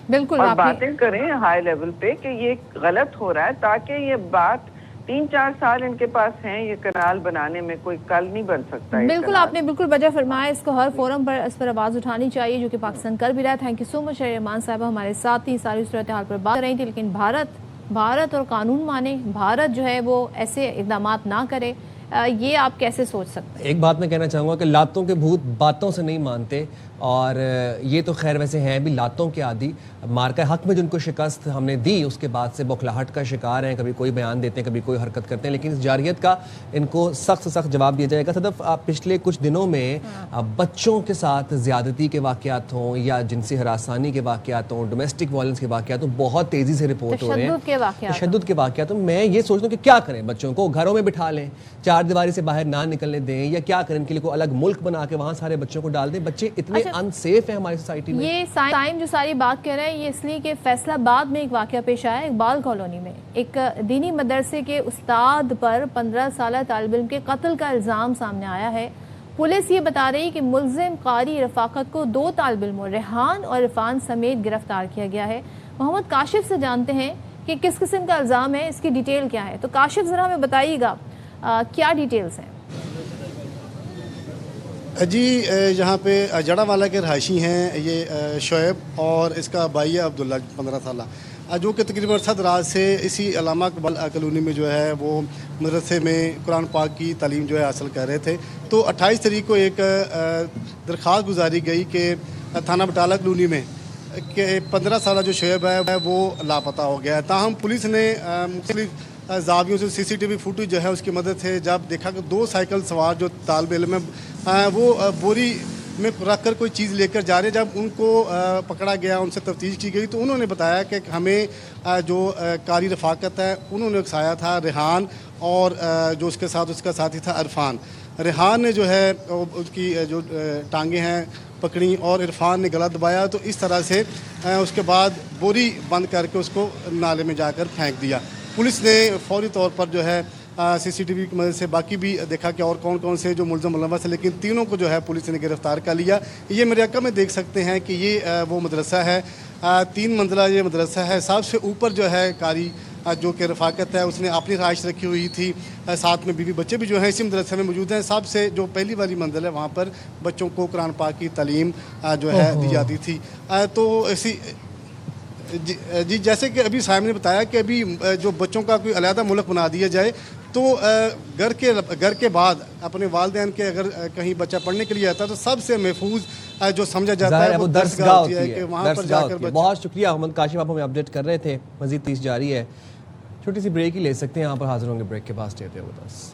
بالکل اور باتیں کریں ہائی لیول پہ کہ یہ غلط ہو رہا ہے, تاکہ یہ بات 3-4 سال ان کے پاس ہیں یہ کنال بنانے میں, کوئی کل نہیں بن سکتا. بالکل آپ نے بالکل وجہ فرمایا, اس کو ہر فورم پر اس پر آواز اٹھانی چاہیے, جو کہ پاکستان کر بھی رہا ہے. تھینک یو سو مچ شہریمان صاحبہ, ہمارے ساتھ ہی ساری صورتحال پر بات کر رہی تھی. لیکن بھارت اور قانون مانے, بھارت جو ہے وہ ایسے اقدامات نہ کرے, یہ آپ کیسے سوچ سکتے ہیں؟ ایک بات میں کہنا چاہوں گا کہ لاتوں کے بھوت باتوں سے نہیں مانتے, اور یہ تو خیر ویسے ہیں بھی لاتوں کے عادی. مارکہ حق میں جن کو شکست ہم نے دی اس کے بعد سے بوکھلاہٹ کا شکار ہیں, کبھی کوئی بیان دیتے ہیں, کبھی کوئی حرکت کرتے ہیں, لیکن اس جارحیت کا ان کو سخت سخت جواب دیا جائے گا. صدف, پچھلے کچھ دنوں میں بچوں کے ساتھ زیادتی کے واقعات ہوں یا جنسی ہراسانی کے واقعات ہوں, ڈومیسٹک وائلنس کے واقعات ہوں, بہت تیزی سے رپورٹ ہو رہے ہیں, تشدد کے واقعات ہوں. میں یہ سوچتا ہوں کہ کیا کریں, بچوں کو گھروں میں بٹھا لیں, 4 دیواری سے باہر نہ نکلنے دیں, یا کیا کریں, ان کے لیے کوئی الگ ملک بنا کے وہاں سارے بچوں کو ڈال دیں. بچے اتنے انسیف ہیں ہماری سوسائٹی میں. یہ ٹائم جو ساری بات کہہ رہے ہیں یہ اس لیے کہ فیصل آباد میں ایک واقعہ پیش آیا, اقبال کالونی میں ایک دینی مدرسے کے استاد پر 15 سالہ طالب علم کے قتل کا الزام سامنے آیا ہے. پولیس یہ بتا رہی کہ ملزم قاری رفاقت کو 2 طالب علموں ریحان اور عرفان سمیت گرفتار کیا گیا ہے. محمد کاشف سے جانتے ہیں کہ کس قسم کا الزام ہے, اس کی ڈیٹیل کیا ہے. تو کاشف ذرا ہمیں بتائیے گا کیا ڈیٹیلز ہیں. جی, یہاں پہ جڑا والا کے رہائشی ہیں یہ شعیب اور اس کا بھائی ہے عبداللہ 15 سالہ, جو کہ تقریباً 7 رات سے اسی علامہ اقبال کالونی میں جو ہے وہ مدرسے میں قرآن پاک کی تعلیم جو ہے حاصل کر رہے تھے. تو 28 تاریخ کو ایک درخواست گزاری گئی کہ تھانہ بٹالہ کالونی میں کہ 15 سالہ جو شعیب ہے وہ لاپتہ ہو گیا ہے. تاہم پولیس نے مختلف زاویوں سے CCTV فوٹیج جو ہے اس کی مدد سے جب دیکھا کہ 2 سائیکل سوار جو طالب علم ہے وہ بوری میں رکھ کر کوئی چیز لے کر جا رہے, جب ان کو پکڑا گیا, ان سے تفتیش کی گئی, تو انہوں نے بتایا کہ ہمیں جو قاری رفاقت ہے انہوں نے اکسایا تھا ریحان, اور جو اس کے ساتھ اس کا ساتھی تھا عرفان. ریحان نے جو ہے اس کی جو ٹانگیں ہیں پکڑی اور عرفان نے گلا دبایا, تو اس طرح سے اس کے بعد بوری بند کر کے اس کو نالے میں جا کر پھینک دیا. پولیس نے فوری طور پر جو ہے CCTV کی مدد سے باقی بھی دیکھا کہ اور کون کون سے جو ملزم ملوث ہیں, لیکن تینوں کو جو ہے پولیس نے گرفتار کر لیا. یہ میرے عقب میں دیکھ سکتے ہیں کہ یہ وہ مدرسہ ہے, 3 منزلہ یہ مدرسہ ہے. سب سے اوپر جو ہے قاری جو کہ رفاقت ہے اس نے اپنی رہائش رکھی ہوئی تھی, ساتھ میں بیوی بچے بھی جو ہیں اسی مدرسے میں موجود ہیں. سب سے جو پہلی والی منزل ہے وہاں پر بچوں کو قرآن پاک کی تعلیم جو ہے دی جاتی تھی. تو جی جیسے کہ ابھی صاحب نے بتایا کہ ابھی جو بچوں کا کوئی علیحدہ ملک بنا دیا جائے تو گھر کے بعد اپنے والدین کے اگر کہیں بچہ پڑھنے کے لیے آتا ہے تو سب سے محفوظ جو سمجھا جاتا ہے وہ درسگاہ ہوتی ہے کہ وہاں پر جا کر بہت شکریہ محمد کاشف، آپ ہمیں اپڈیٹ کر رہے تھے. مزید 30 جاری ہے، چھوٹی سی بریک ہی لے سکتے ہیں، یہاں پر حاضر ہوں گے بریک کے بعد. Stay with us.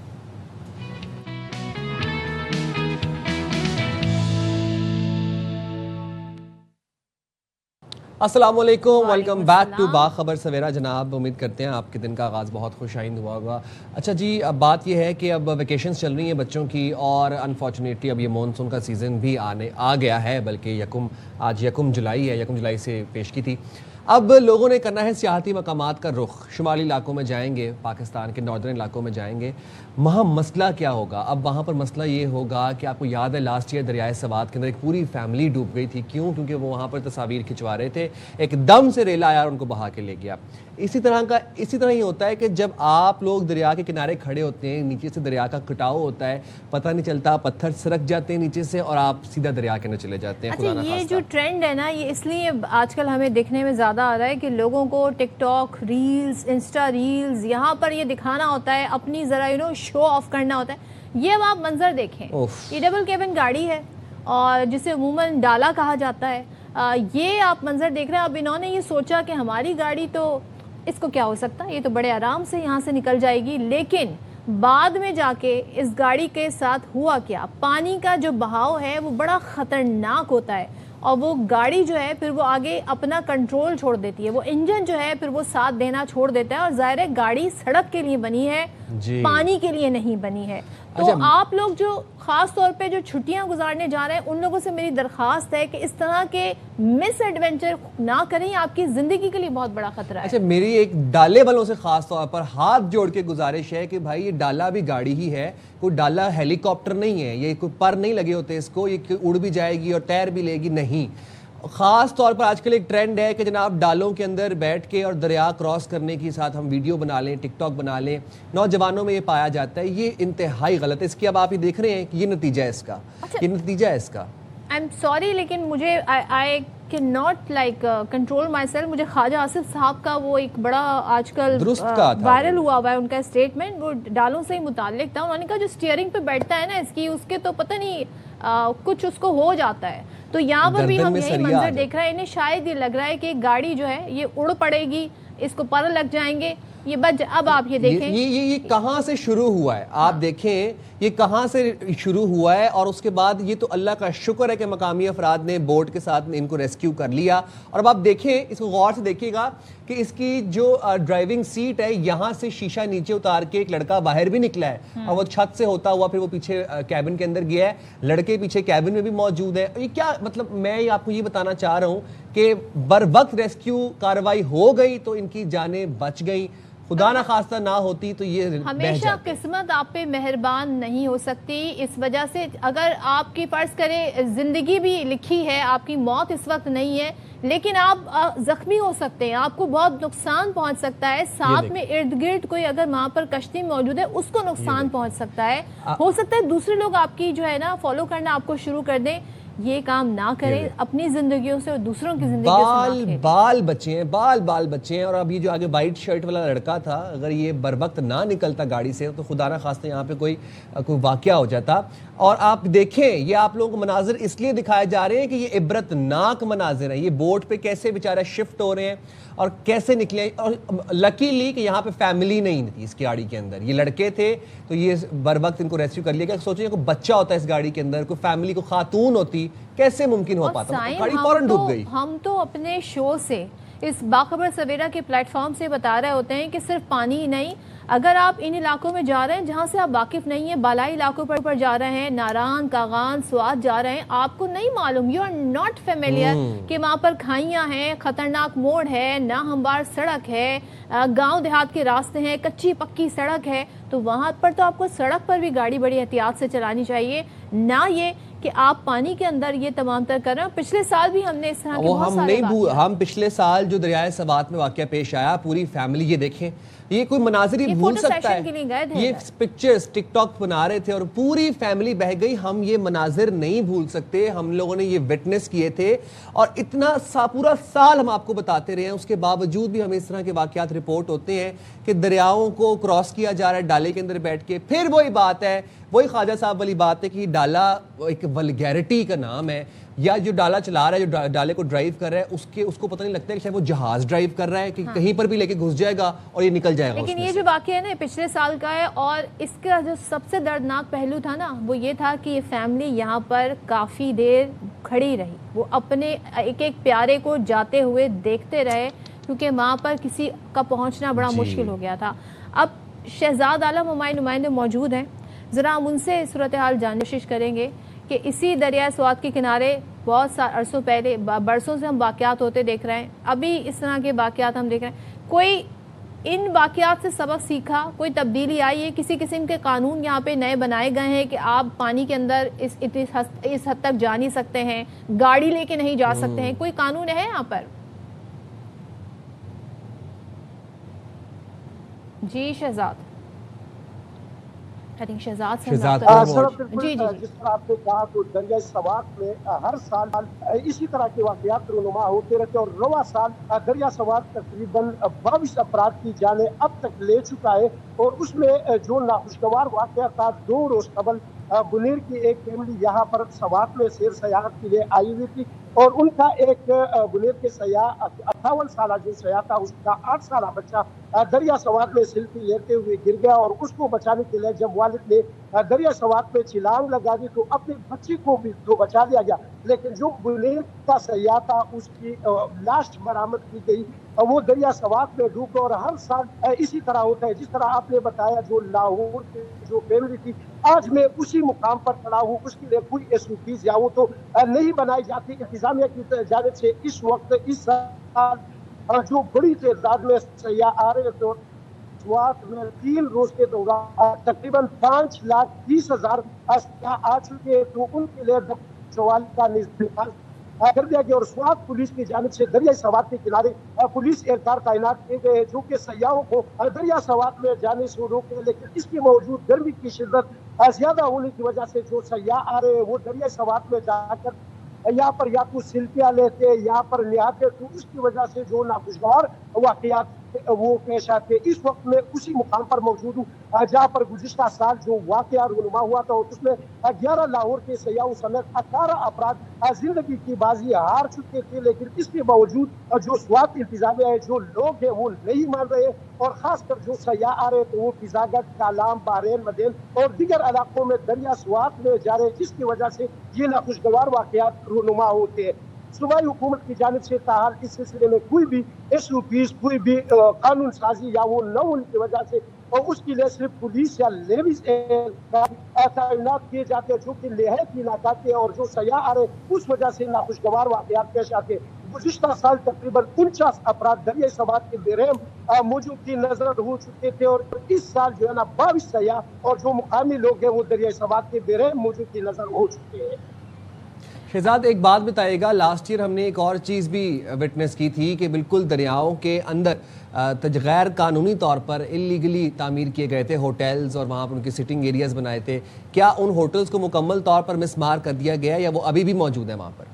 السلام علیکم، ویلکم بیک ٹو باخبر سویرا. جناب امید کرتے ہیں آپ کے دن کا آغاز بہت خوش آئند ہوا ہوگا. اچھا جی، اب بات یہ ہے کہ اب ویکیشنز چل رہی ہیں بچوں کی، اور انفارچونیٹلی اب یہ مونسون کا سیزن بھی آ گیا ہے، بلکہ آج یکم جولائی ہے، یکم جولائی سے پیش کی تھی. اب لوگوں نے کرنا ہے سیاحتی مقامات کا رخ. شمالی علاقوں میں جائیں گے، پاکستان کے ناردرن علاقوں میں جائیں گے. وہاں مسئلہ کیا ہوگا؟ اب وہاں پر مسئلہ یہ ہوگا کہ آپ کو یاد ہے لاسٹ ایئر دریائے سوات کے اندر ایک پوری فیملی ڈوب گئی تھی. کیوں؟ کیونکہ وہ وہاں پر تصاویر کھنچوا رہے تھے، ایک دم سے ریلا آیا اور ان کو بہا کے لے گیا. اسی طرح ہی ہوتا ہے کہ جب آپ لوگ دریا کے کنارے کھڑے ہوتے ہیں، نیچے سے دریا کا کٹاؤ ہوتا ہے، پتہ نہیں چلتا، پتھر سرک جاتے ہیں نیچے سے اور آپ سیدھا دریا کے اندر چلے جاتے ہیں. اچھا، یہ جو ٹرینڈ ہے نا، یہ اس لیے آج کل ہمیں دیکھنے میں زیادہ آ رہا ہے کہ لوگوں کو ٹک ٹاک ریلز، انسٹا ریلز، یہاں پر یہ دکھانا ہوتا ہے، اپنی ذرا شو آف کرنا ہوتا ہے. یہ اب آپ منظر دیکھیں، یہ ڈبل کیبن گاڑی ہے اور جسے عموماً ڈالا کہا جاتا ہے. یہ آپ منظر دیکھ رہے ہیں. اب انہوں نے یہ سوچا کہ ہماری گاڑی تو اس کو کیا ہو سکتا ہے، یہ تو بڑے آرام سے یہاں سے نکل جائے گی. لیکن بعد میں جا کے اس گاڑی کے ساتھ ہوا کیا، پانی کا جو بہاؤ ہے وہ بڑا خطرناک ہوتا ہے، اور وہ گاڑی جو ہے پھر وہ آگے اپنا کنٹرول چھوڑ دیتی ہے. وہ انجن جو ہے پھر وہ ساتھ دینا چھوڑ دیتا ہے. اور ظاہر ہے گاڑی سڑک کے لیے بنی ہے، پانی کے لیے نہیں بنی ہے. تو آپ لوگ جو خاص طور پہ جو چھٹیاں گزارنے جا رہے ہیں، ان لوگوں سے میری درخواست ہے کہ اس طرح کے مس ایڈونچر نہ کریں، آپ کی زندگی کے لیے بہت بڑا خطرہ ہے. اچھا، میری ایک ڈالے والوں سے خاص طور پر ہاتھ جوڑ کے گزارش ہے کہ بھائی یہ ڈالا بھی گاڑی ہی ہے، کوئی ڈالا ہیلی کاپٹر نہیں ہے، یہ کوئی پر نہیں لگے ہوتے اس کو، یہ اڑ بھی جائے گی اور ٹائر بھی لے گی نہیں. خاص طور پر آج کل ایک ٹرینڈ ہے کہ جناب ڈالوں کے اندر بیٹھ کے اور دریا کراس کرنے کے ساتھ ہم ویڈیو بنا لیں، ٹک ٹاک بنا لیں. نوجوانوں میں یہ پایا جاتا ہے، یہ انتہائی غلط ہے. اس کی اب آپ یہ دیکھ رہے ہیں کہ یہ نتیجہ ہے اس کا، یہ نتیجہ ہے اس کا. آئی ایم سوری، لیکن مجھے I can not like control my self. مجھے خواجہ آصف صاحب کا وہ ایک بڑا آج کل وائرل ہوا ہے ان کا اسٹیٹمنٹ، وہ ڈالوں سے ہی متعلق تھا. انہوں نے کہا جو اسٹیئرنگ پہ بیٹھتا ہے نا اس کے تو پتہ نہیں کچھ اس کو ہو جاتا ہے. تو یہاں پر بھی ہم یہی منظر دیکھ رہے ہیں. انہیں شاید یہ لگ رہا ہے کہ گاڑی جو ہے یہ اڑ پڑے گی، اس کو پر لگ جائیں گے. یہ اب آپ یہ دیکھیں یہ کہاں سے شروع ہوا ہے. آپ دیکھیں یہ کہاں سے شروع ہوا ہے، اور اس کے بعد یہ تو اللہ کا شکر ہے کہ مقامی افراد نے بوٹ کے ساتھ ان کو ریسکیو کر لیا. اور اب آپ دیکھیں، اس کو غور سے دیکھیے گا کہ اس کی جو ڈرائیونگ سیٹ ہے، یہاں سے شیشہ نیچے اتار کے ایک لڑکا باہر بھی نکلا ہے، اور وہ چھت سے ہوتا ہوا پھر وہ پیچھے کیبن کے اندر گیا ہے. لڑکے پیچھے کیبن میں بھی موجود ہے. یہ کیا مطلب، میں آپ کو یہ بتانا چاہ رہا ہوں کہ بر وقت ریسکیو کارروائی ہو گئی تو ان کی جانیں بچ گئی. خدا نہ خواستہ نہ ہوتی تو یہ ہمیشہ قسمت آپ پہ مہربان نہیں ہو سکتی. اس وجہ سے اگر آپ کی فرض کرے زندگی بھی لکھی ہے، آپ کی موت اس وقت نہیں ہے، لیکن آپ زخمی ہو سکتے ہیں، آپ کو بہت نقصان پہنچ سکتا ہے. ساتھ میں ارد گرد کوئی اگر وہاں پر کشتی موجود ہے اس کو نقصان پہنچ سکتا ہے. ہو سکتا ہے دوسرے لوگ آپ کی جو ہے نا فالو کرنا آپ کو شروع کر دیں. یہ کام نہ کریں، اپنی زندگیوں سے اور دوسروں کی زندگیوں سے بال بچے ہیں. اور اب یہ جو آگے وائٹ شرٹ والا لڑکا تھا، اگر یہ بر وقت نہ نکلتا گاڑی سے تو خدا نہ خواستہ یہاں پہ کوئی واقعہ ہو جاتا. اور آپ دیکھیں، یہ آپ لوگوں کو مناظر اس لیے دکھائے جا رہے ہیں کہ یہ عبرت ناک مناظر ہیں. یہ بوٹ پہ کیسے بیچارہ شفٹ ہو رہے ہیں اور کیسے نکلے. اور لکیلی کہ یہاں پہ فیملی نہیں تھی اس کی گاڑی کے اندر، یہ لڑکے تھے تو یہ بر وقت ان کو ریسکیو کر لیا گیا. سوچیں کوئی بچہ ہوتا ہے اس گاڑی کے اندر، کوئی فیملی، کوئی خاتون ہوتی، کیسے ممکن ہو پاتا؟ گاڑی فوراً ڈوب گئی. ہم تو اپنے شو سے، اس باخبر سویرا کے پلیٹ فارم سے بتا رہے ہوتے ہیں کہ صرف پانی ہی نہیں، اگر آپ ان علاقوں میں جا رہے ہیں جہاں سے آپ واقف نہیں ہیں، بالائی علاقوں پر جا رہے ہیں، ناران، کاغان، سوات جا رہے ہیں، آپ کو نہیں معلوم، یو آر ناٹ فیملیئر کہ وہاں پر کھائیاں ہیں، خطرناک موڑ ہے، ناہموار سڑک ہے، گاؤں دیہات کے راستے ہیں، کچی پکی سڑک ہے. تو وہاں پر تو آپ کو سڑک پر بھی گاڑی بڑی احتیاط سے چلانی چاہیے، نہ یہ کہ آپ پانی کے اندر یہ تمام تر کر رہے ہیں۔ پچھلے سال بھی ہم نے اس طرح کے بہت سارے ہم پچھلے سال جو دریائے سوات میں واقعہ پیش آیا، پوری فیملی، یہ دیکھیں، یہ کوئی مناظر ہی بھول سکتا ہے، یہ پکچرز ٹک ٹاک بنا رہے تھے اور پوری فیملی بہہ گئی۔ ہم یہ مناظر نہیں بھول سکتے، ہم لوگوں نے یہ وٹنس کیے تھے اور اتنا پورا سال ہم آپ کو بتاتے رہے ہیں، اس کے باوجود بھی ہمیں اس طرح کے واقعات رپورٹ ہوتے ہیں کہ دریاؤں کو کراس کیا جا رہا ہے ڈالے کے اندر بیٹھ کے۔ پھر وہی بات ہے، وہی خواجہ صاحب والی بات ہے کہ ڈالا ایک ولگیرٹی کا نام ہے، یا جو ڈالا چلا رہا ہے، جو ڈالے کو ڈرائیو کر رہا ہے، اس کو پتہ نہیں لگتا ہے کہ شاید وہ جہاز ڈرائیو کر رہا ہے، کہ کہیں پر بھی لے کے گھس جائے گا اور یہ نکل جائے گا۔ لیکن یہ جو واقعہ ہے نا پچھلے سال کا ہے، اور اس کا جو سب سے دردناک پہلو تھا نا وہ یہ تھا کہ یہ فیملی یہاں پر کافی دیر کھڑی رہی، وہ اپنے ایک ایک پیارے کو جاتے ہوئے دیکھتے رہے، کیونکہ وہاں پر کسی کا پہنچنا بڑا مشکل ہو گیا تھا۔ اب شہزاد عالم ہمارے نمائندے موجود ہیں، ذرا ہم ان سے صورتحال جاننے کی کوشش کریں گے کہ اسی دریائے سوات کے کنارے بہت سا عرصوں پہلے برسوں سے ہم واقعات ہوتے دیکھ رہے ہیں، ابھی اس طرح کے واقعات ہم دیکھ رہے ہیں، کوئی ان واقعات سے سبق سیکھا، کوئی تبدیلی آئی ہے؟ کسی قسم کے قانون یہاں پہ نئے بنائے گئے ہیں کہ آپ پانی کے اندر اس حد تک جا نہیں سکتے ہیں، گاڑی لے کے نہیں جا سکتے ہیں، کوئی قانون ہے یہاں پر؟ جی شہزاد، شہزاد جی جی جس طرح آپ نے کہا تو دریائے سوات میں ہر سال اسی طرح کے واقعات رونما ہوتے رہتے، اور رواں سال دریائے سوات تقریباً 22 افراد کی جانیں اب تک لے چکا ہے، اور اس میں جو ناخوشگوار واقعہ تھا، 2 روز قبل بنیر کی ایک فیملی یہاں پر سوات میں سیر سیاحت کے لیے آئی ہوئی تھی، اور ان کا ایک بنیر کے سیاح 58 سالہ جو سیاح تھا، اس کا 8 سالہ بچہ دریا سوات میں سیلفی لیتے ہوئے گر گیا، اور اس کو بچانے کے لیے جب والد نے دریا سوات میں چھلانگ لگا دی تو اپنے بچے کو بھی تو بچا لیا گیا، لیکن جو بنیر کا سیاح تھا اس کی لاش برآمد کی گئی، وہ دریا سوات میں ڈوب گیا۔ اور ہر سال اسی طرح ہوتا ہے، جس طرح آپ نے بتایا جو لاہور کی جو فیملی تھی، آج میں اسی مقام پر کھڑا ہوں، اس کے لیے کوئی SOPs یا وہ تو نہیں بنائی جاتی انتظامیہ کی جانب سے۔ اس وقت اس سال جو بڑی تعداد میں سیاح آ رہے تھے، سوات میں 3 روز کے دوران تقریباً 5,20,000 سیاح آ چکے ہیں، تو ان کے لیے سوال کا نظام کر دیا گیا، اور سوات پولیس کی جانب سے دریائے سوات کے کنارے پولیس اہلکار تعینات کیے گئے ہیں جو کہ سیاحوں کو دریا سوات میں جانے سے روکے، لیکن اس کے باوجود گرمی کی شدت زیادہ ہونے کی وجہ سے جو سیاح آ رہے ہیں وہ دریائے سوات میں جا کر یہاں پر یا تو سیلفیاں لیتے، یہاں پر نہاتے، تو اس کی وجہ سے جو ناخوشگوار واقعات وہ پیش آتے۔ اس وقت میں اسی مقام پر موجود ہوں جہاں پر گزشتہ سال جو واقعہ رونما ہوا تھا، اور اس میں 11 لاہور کے سیاحوں سمیت 18 افراد زندگی کی بازی ہار چکے تھے، لیکن اس کے باوجود جو سوات انتظامیہ ہے، جو لوگ ہیں وہ نہیں مان رہے، اور خاص کر جو سیاح آ رہے تو وہ فضاگت، کالام، بحرین، مدین اور دیگر علاقوں میں دریا سوات میں جا رہے، جس کی وجہ سے یہ ناخوشگوار واقعات رونما ہوتے ہیں۔ صوبائی حکومت کی جانب سے تاحال اس سلسلے میں کوئی بھی SOPs، کوئی بھی قانون سازی یا وہ نہ ہونے کی وجہ سے، اور اس کے لیے صرف پولیس یا لیویز تعینات کیے جاتے ہیں جو کہ نہایت ہی ناکافی ہے، اور جو سیاح آ رہے اس وجہ سے ناخوشگوار واقعات پیش آتے ہیں۔ گزشتہ سال تقریباً 49 افراد دریائے سوات کے بے رحم موجود کی نظر ہو چکے تھے، اور اس سال جو ہے نا 22 سیاح اور جو مقامی لوگ ہیں وہ دریائے سوات کے بے رحم موجود کی نظر ہو چکے ہیں۔ شہزاد ایک بات بتائے گا، لاسٹ ایئر ہم نے ایک اور چیز بھی وٹنس کی تھی کہ بالکل دریاؤں کے اندر غیر قانونی طور پر اللیگلی تعمیر کیے گئے تھے ہوٹلز، اور وہاں پر ان کے سٹنگ ایریاز بنائے تھے۔ کیا ان ہوٹلز کو مکمل طور پر مسمار کر دیا گیا یا وہ ابھی بھی موجود ہیں وہاں پر؟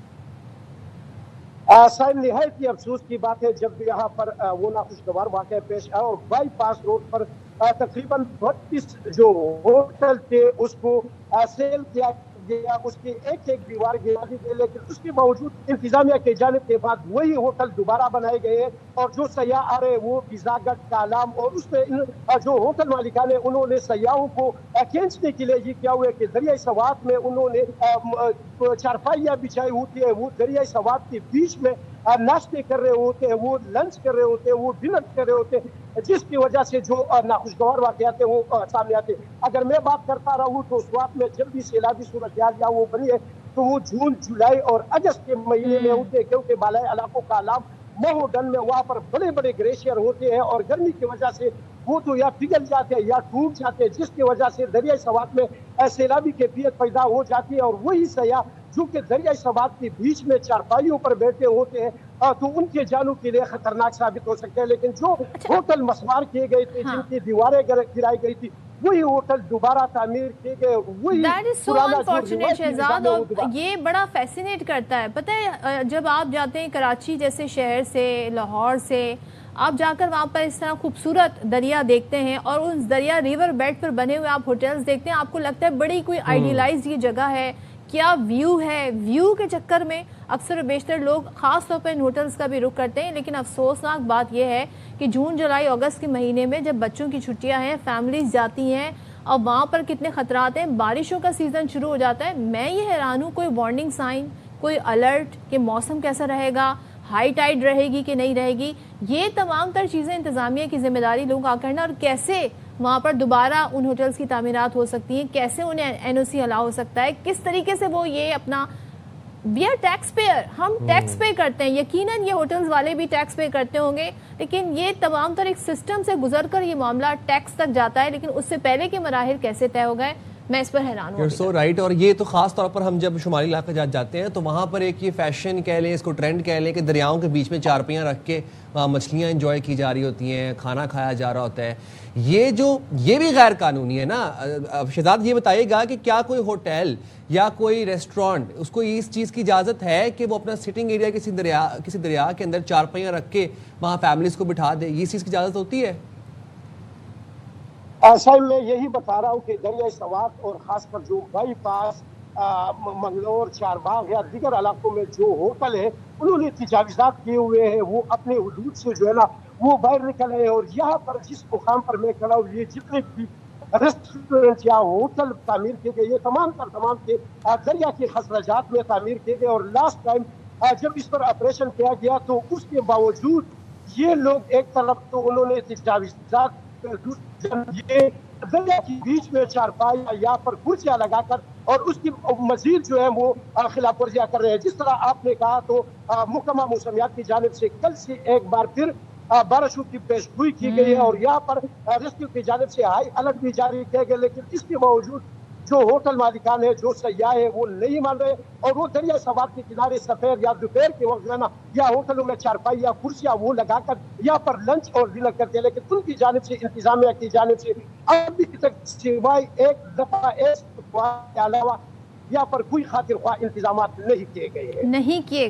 صاحب نہایت ہی افسوس کی بات ہے، جب یہاں پر وہ ناخوشگوار واقعہ پیش آیا اور بائی پاس روڈ پر تقریباً 32 جو ہوٹل تھے اس کو سیل کیا گیا، اس کی ایک ایک دیوار گرا دی گئی، لیکن اس کے باوجود انتظامیہ کی جانب کے بعد وہی ہوٹل دوبارہ بنائے گئے ہیں، اور جو سیاح آ رہے ہیں وہ فضاگت، کالام، اور اس میں جو ہوٹل مالکان ہیں انہوں نے سیاحوں کو کھینچنے کے لیے یہ کیا ہوا ہے کہ دریائے سوات میں انہوں نے چارپائیاں بچھائی ہوتی ہے، وہ دریائے سوات کے بیچ میں ناشتے کر رہے ہوتے ہیں، وہ لنچ کر رہے ہوتے ہیں، وہ ڈنر کر رہے ہوتے ہیں، جس کی وجہ سے جو ناخوشگوار واقعات ہیں وہ سامنے آتے ہیں۔ اگر میں بات کرتا رہوں تو سوات میں جب بھی سیلابی صورتحال یا وہ بنی ہے تو وہ جون، جولائی اور اگست کے مہینے میں ہوتے ہیں، کیونکہ بالائی علاقوں کا عالم مہو ڈن میں وہاں پر بڑے بڑے گلیشیئر ہوتے ہیں، اور گرمی کی وجہ سے وہ تو یا پگھل جاتے ہیں یا ٹوٹ جاتے ہیں، جس کی وجہ سے دریائے سوات میں سیلابی کیفیت پیدا ہو جاتی ہے، اور وہی سیاح جو کہ دریائے سوات کے بیچ میں چارپائیوں پر بیٹھے ہوتے ہیں تو ان کے جانوں کے لیے خطرناک ثابت ہو سکتے ہیں. لیکن جو ہوٹل مسمار کیے گئے تھے، جن کی دیواریں گرائی گئی تھی، وہی ہوٹل دوبارہ تعمیر کیے گئے. وہی That is so unfortunate Shahzad, اور یہ بڑا فیسینیٹ کرتا ہے. پتہ ہے جب آپ جاتے ہیں کراچی جیسے شہر سے، لاہور سے، آپ جا کر وہاں پر اس طرح خوبصورت دریا دیکھتے ہیں اور اس دریا ریور بیڈ پر بنے ہوئے آپ ہوٹلز دیکھتے ہیں، آپ کو لگتا ہے بڑی کوئی آئیڈیلائز یہ جگہ ہے، کیا ویو ہے. ویو کے چکر میں اکثر و بیشتر لوگ خاص طور پر ان ہوٹلز کا بھی رخ کرتے ہیں. لیکن افسوسناک بات یہ ہے کہ جون، جولائی، اگست کے مہینے میں جب بچوں کی چھٹیاں ہیں، فیملیز جاتی ہیں اور وہاں پر کتنے خطرات ہیں. بارشوں کا سیزن شروع ہو جاتا ہے. میں یہ حیران ہوں، کوئی وارننگ سائن، کوئی الرٹ کہ موسم کیسا رہے گا، ہائی ٹائیڈ رہے گی کہ نہیں رہے گی. یہ تمام تر چیزیں انتظامیہ کی ذمہ داری لوگوں کا کرنا، اور کیسے وہاں پر دوبارہ ان ہوٹلز کی تعمیرات ہو سکتی ہیں، کیسے انہیں این او سی الاؤ ہو سکتا ہے، کس طریقے سے وہ یہ اپنا وی آر ٹیکس پیئر، ہم ٹیکس پے کرتے ہیں، یقیناً یہ ہوٹلز والے بھی ٹیکس پے کرتے ہوں گے، لیکن یہ تمام تر ایک سسٹم سے گزر کر یہ معاملہ ٹیکس تک جاتا ہے. لیکن اس سے پہلے کے مراحل کیسے طے ہو گئے، میں اس پر حیران ہوں. So right. اور یہ تو خاص طور پر ہم جب شمالی علاقے جاتے ہیں تو وہاں پر ایک یہ فیشن کہہ لیں، اس کو ٹرینڈ کہہ لیں کہ دریاؤں کے بیچ میں چارپیاں رکھ کے وہاں مچھلیاں انجوائے کی جا رہی ہوتی ہیں، کھانا کھایا جا رہا ہوتا ہے. یہ بھی غیر قانونی ہے نا. شہزاد یہ بتائیے گا کہ کیا کوئی ہوٹل یا کوئی ریسٹورینٹ اس کو اس چیز کی اجازت ہے کہ وہ اپنا سٹنگ ایریا کسی دریا کے اندر چارپیاں رکھ کے وہاں فیملیز کو بٹھا دے؟ یہ چیز کی اجازت ہوتی ہے؟ صاحب میں یہی بتا رہا ہوں کہ دریائے سوات اور خاص کر جو بائی پاس، منگلور، چار باغ یا دیگر علاقوں میں جو ہوٹل ہے، انہوں نے تجاوزات کیے ہوئے ہیں. وہ اپنے حدود سے جو ہے نا وہ باہر نکل رہے ہیں. اور یہاں پر جس مقام پر میں کھڑا ہوں، یہ جتنے بھی ریسٹورینٹ یا ہوٹل تعمیر کیے گئے، یہ تمام کے دریا کے خزرجات میں تعمیر کیے گئے. اور لاسٹ ٹائم جب اس پر آپریشن کیا گیا تو اس کے باوجود یہ لوگ ایک طرف تو انہوں نے تجاوزات، یہ دریا کے بیچ میں چارپائی یا پر کرسیاں لگا کر اور اس کی مزید جو ہے وہ خلاف ورزیاں کر رہے ہیں. جس طرح آپ نے کہا تو محکمہ موسمیات کی جانب سے کل سے ایک بار پھر بارشوں کی پیشگوئی کی گئی ہے اور یہاں پر ریسکیو کی جانب سے ہائی الرٹ بھی جاری کیا گیا. لیکن اس کے باوجود جو ہوٹل مالکان ہیں، جو سیاح ہیں، وہ نہیں مان رہے اور وہ دریا سوات کے کنارے سفید یا دوپہر کے وقت جو ہے نا یا ہوٹلوں میں چارپائی یا کرسیاں وہ لگا کر یہاں پر لنچ اور ڈنر کرتے ہیں. لیکن ان کی جانب سے، انتظامیہ کی جانب سے ابھی تک سوائے ایک دفعہ کے علاوہ یہاں پر کوئی خاطر خواہ انتظامات نہیں کیے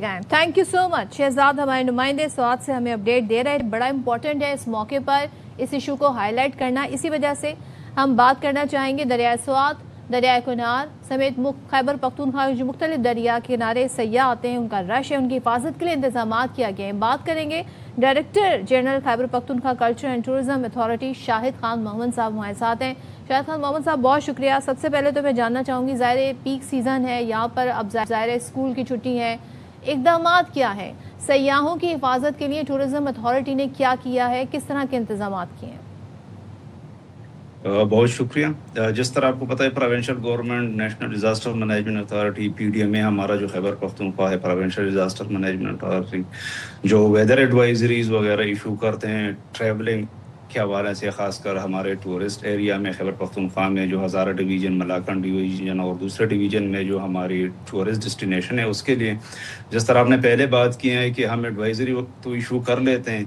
گئے ہیں. تھینک یو سو مچ شہزاد، ہمارے نمائندے سوات سے ہمیں اپڈیٹ دے رہے ہیں. بڑا امپورٹنٹ ہے اس موقع پر اس ایشو کو ہائی لائٹ کرنا. اسی وجہ سے ہم بات کرنا چاہیں گے دریائے سوات، دریائے کنار سمیت خیبر پختونخوا جو مختلف دریا کے کنارے سیاح آتے ہیں، ان کا رش ہے، ان کی حفاظت کے لیے انتظامات کیا گئے ہیں. بات کریں گے director general Khyber Pakhtunkhwa culture and tourism authority Shahid Khan Muhammad sahib ہمارے ساتھ ہیں. شاہد خان محمد صاحب بہت شکریہ. سب سے پہلے تو میں جاننا چاہوں گی، ظاہر پیک سیزن ہے یہاں پر، اب ظاہر اسکول کی چھٹی ہے، اقدامات کیا ہیں سیاحوں کی حفاظت کے لیے؟ ٹورزم اتھارٹی نے کیا کیا ہے، کس طرح کے انتظامات کیے ہیں؟ بہت شکریہ. جس طرح آپ کو پتہ ہے provincial government national disaster management authority P D M A ہمارا جو خیبر پختونخوا ہے پروونشل ڈیزاسٹر مینجمنٹ اتھارٹی جو ویدر ایڈوائزریز وغیرہ ایشو کرتے ہیں ٹریولنگ کے حوالے سے، خاص کر ہمارے ٹورسٹ ایریا میں خیبر پختونخوا میں جو ہزارہ ڈویژن، ملاکنڈ ڈویژن اور دوسرے ڈویژن میں جو ہماری ٹورسٹ ڈسٹینیشن ہے اس کے لیے جس طرح آپ نے پہلے بات کی ہے کہ ہم ایڈوائزری تو ایشو کر لیتے ہیں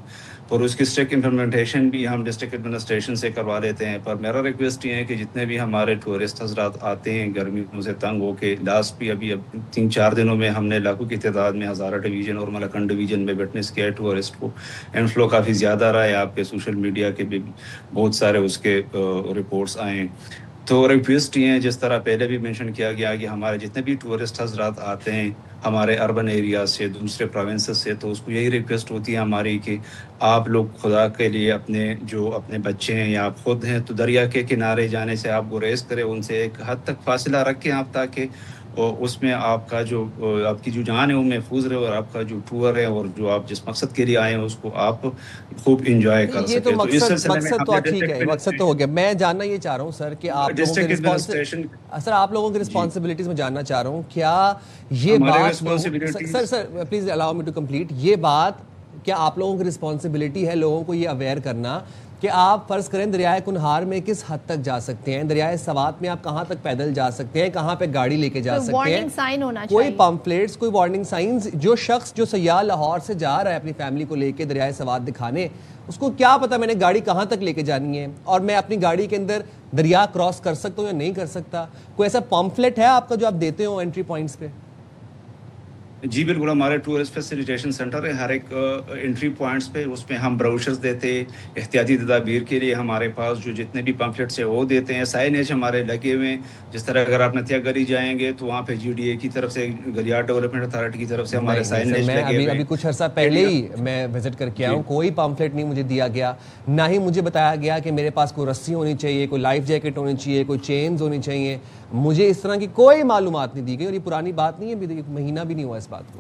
اور اس کی اسٹرکٹ امپلیمنٹیشن بھی ہم ڈسٹرکٹ ایڈمنسٹریشن سے کروا لیتے ہیں. پر میرا ریکویسٹ یہ ہے کہ جتنے بھی ہمارے ٹورسٹ حضرات آتے ہیں گرمیوں سے تنگ ہو کے، لاسٹ بھی اب 3-4 دنوں میں ہم نے لاکھوں کی تعداد میں ہزارہ ڈویژن اور ملاکنڈ ڈویژن میں وٹنس کیا ہے ٹورسٹ کو. انفلو کافی زیادہ رہا ہے، آپ کے سوشل میڈیا کے بھی بہت سارے اس کے رپورٹس آئے ہیں. تو ریکویسٹ یہ ہے، جس طرح پہلے بھی مینشن کیا گیا کہ ہمارے جتنے بھی ٹورسٹ حضرات آتے ہیں ہمارے اربن ایریاز سے، دوسرے پروونسز سے، تو اس کو یہی ریکویسٹ ہوتی ہے ہماری کہ آپ لوگ خدا کے لیے اپنے بچے ہیں یا آپ خود ہیں تو دریا کے کنارے جانے سے آپ گریز کریں، ان سے ایک حد تک فاصلہ رکھیں آپ، تاکہ اس میں آپ کی جو جان ہے وہ محفوظ رہے اور آپ کا جو ٹور ہے اور جو آپ جس مقصد کے لیے آئے ہیں اس کو آپ خوب انجوائے کر سکیں. یہ تو مقصد تو ٹھیک ہے، مقصد تو ہو گیا. میں جاننا یہ چاہ رہا ہوں سر کہ آپ لوگوں کی رسپانسبلٹیز میں جاننا چاہ رہا ہوں، کیا یہ بات sir please allow me to complete, یہ بات کیا آپ لوگوں کی رسپانسبلٹی ہے لوگوں کو یہ اویئر کرنا کہ آپ فرض کریں دریائے کنہار میں کس حد تک جا سکتے ہیں, دریائے سوات میں آپ کہاں تک پیدل جا سکتے ہیں, کہاں پہ گاڑی لے کے جا سکتے ہیں, کوئی پمفلیٹس, کوئی وارننگ سائنز. جو شخص جو سیاح لاہور سے جا رہا ہے اپنی فیملی کو لے کے دریائے سوات دکھانے, اس کو کیا پتا میں نے گاڑی کہاں تک لے کے جانی ہے اور میں اپنی گاڑی کے اندر دریا کراس کر سکتا ہوں یا نہیں کر سکتا. کوئی ایسا پمفلیٹ ہے آپ کا جو آپ دیتے ہو انٹری پوائنٹس پہ؟ جی بالکل, ہمارے ٹورسٹ فیسیلیٹیشن سینٹر ہے ہر ایک انٹری پوائنٹس پہ, اس میں ہم براؤچرز دیتے ہیں احتیاطی تدابیر کے لیے. ہمارے پاس جو جتنے بھی پمفلیٹس ہیں وہ دیتے ہیں. سائنیج ہمارے لگے ہوئے ہیں, جس طرح اگر آپ نتیا گلی جائیں گے تو وہاں پہ جی ڈی اے کی طرف سے, گلیار ڈیولپمنٹ اتھارٹی کی طرف سے ہمارے سائنیج لگے ہوئے ہیں. ابھی کچھ عرصہ پہلے ہی میں وزٹ کر کے آیا ہوں, کوئی پمفلیٹ نہیں مجھے دیا گیا, نہ ہی مجھے بتایا گیا کہ میرے پاس کوئی رسی ہونی چاہیے, کوئی لائف جیکٹ ہونی چاہیے, کوئی چینز ہونی چاہیے. مجھے اس طرح کی کوئی معلومات نہیں دی گئی, اور یہ پرانی بات نہیں ہے, ابھی مہینہ بھی نہیں ہوا اس بات کو.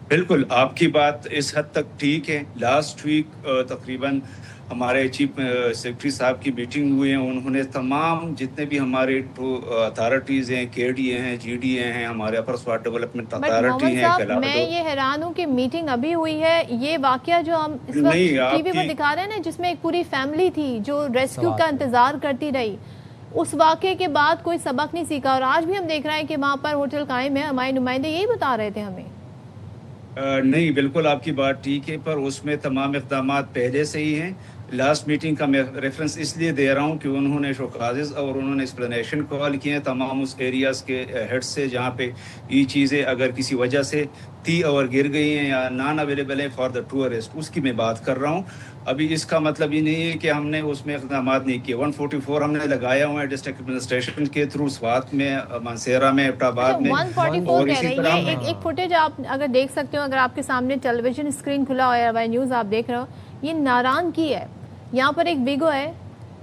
بالکل آپ کی بات اس حد تک ٹھیک ہے. لاسٹ ویک تقریباً ہمارے چیف سیکرٹری صاحب کی میٹنگ ہوئی ہے, انہوں نے تمام جتنے بھی ہمارے اتھارٹیز ہیں, کے ڈی اے ہیں, جی ڈی اے ہیں, ہمارے اپر سوات ڈیولپمنٹ اتھارٹی ہیں. میں یہ حیران ہوں کہ میٹنگ ابھی ہوئی ہے, یہ واقعہ جو ہم اس وقت ٹی وی پر دکھا رہے ہیں نا, جس میں ایک پوری فیملی تھی جو ریسکیو کا انتظار کرتی رہی, اس واقعے کے بعد کوئی سبق نہیں سیکھا, اور آج بھی ہم دیکھ رہے ہیں کہ وہاں پر ہوٹل قائم ہے. ہمارے نمائندے یہی بتا رہے تھے ہمیں. نہیں بالکل آپ کی بات ٹھیک ہے, پر اس میں تمام اقدامات پہلے سے ہی ہیں. لاسٹ میٹنگ کا میں ریفرنس اس لیے دے رہا ہوں کہ انہوں نے شوکازز اور انہوں نے ایکسپلینیشن کال کیے ہیں تمام اس ایریاز کے ہیڈ سے جہاں پہ یہ چیزیں اگر کسی وجہ سے 30 اور گر گئی ہیں یا نان اویلیبل ہیں فار دا ٹورسٹ, اس کی میں بات کر رہا ہوں. ابھی اس کا مطلب یہ نہیں ہے کہ ہم نے اس میں اقدامات نہیں کیے. 144 ہم نے لگایا ہوا ہے ڈسٹرکٹ ایڈمنسٹریشن کے تھرو, سوات میں, مانسیرا میں, ابٹ آباد میں. 144 کہہ رہے ہیں. ایک فوٹیج آپ اگر دیکھ سکتے ہو, اگر آپ کے سامنے ٹیلی ویژن اسکرین کھلا ہوا ہے, وائی نیوز آپ دیکھ رہے ہو, یہ ناران کی ہے. یہاں پر ایک ویگو ہے,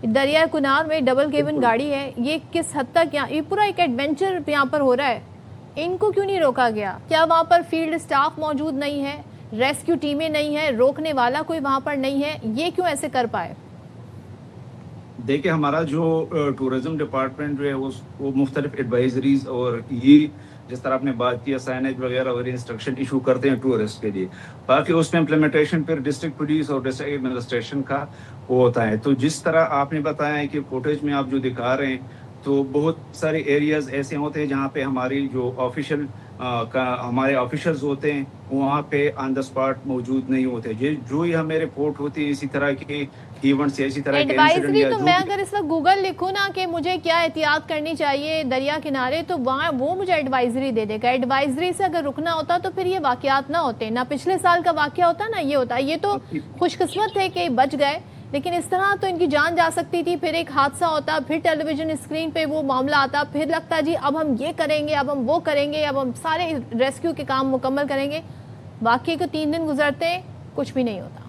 دریائے کنار میں ڈبل کیبن گاڑی ہے. یہ کس حد تک یہ پورا ایک ایڈونچر یہاں پر ہو رہا ہے. ان کو کیوں نہیں روکا گیا؟ کیا وہاں پر فیلڈ سٹاف موجود نہیں ہے, ریسکیو ٹیمیں نہیں ہیں, روکنے والا کوئی وہاں پر نہیں ہے؟ یہ کیوں ایسے کر پائے؟ دیکھیں ہمارا جو ٹورزم ڈپارٹمنٹ جو ہے وہ مختلف ایڈوائزریز اور یہ جس طرح آپ نے بات کیا سائنیج وغیرہ اور انسٹرکشن ایشو کرتے ہیں ٹورسٹ کے لیے. باقی اس میں امپلیمنٹیشن پھر ڈسٹرکٹ پولیس اور ڈسٹرکٹ ایڈمنسٹریشن کا وہ ہوتا ہے. تو جس طرح آپ نے بتایا ہے کہ فوٹیج میں آپ جو دکھا رہے ہیں, تو بہت سارے ایریاز ایسے ہوتے ہیں جہاں پہ ہماری جو آفیشیل ہمارے آفیشلز ہوتے ہیں وہاں پہ آن دا اسپاٹ موجود نہیں ہوتے. جو ہی ہمیں رپورٹ ہوتی ہے اسی طرح کے ایونٹس یا اسی طرح کے ایڈوائزری, تو میں اگر اس وقت گوگل لکھوں نا کہ مجھے کیا احتیاط کرنی چاہیے دریا کنارے, تو وہاں وہ مجھے ایڈوائزری دے دے گا. ایڈوائزری سے اگر رکنا ہوتا تو پھر یہ واقعات نہ ہوتے, نہ پچھلے سال کا واقعہ ہوتا نہ یہ ہوتا. یہ تو خوش قسمت ہے کہ بچ گئے, لیکن اس طرح تو ان کی جان جا سکتی تھی. پھر ایک حادثہ ہوتا, پھر ٹیلی ویژن اسکرین پہ وہ معاملہ آتا, پھر لگتا جی اب ہم یہ کریں گے, اب ہم وہ کریں گے, اب ہم سارے ریسکیو کے کام مکمل کریں گے. واقعی کو 3 دن گزرتے کچھ بھی نہیں ہوتا.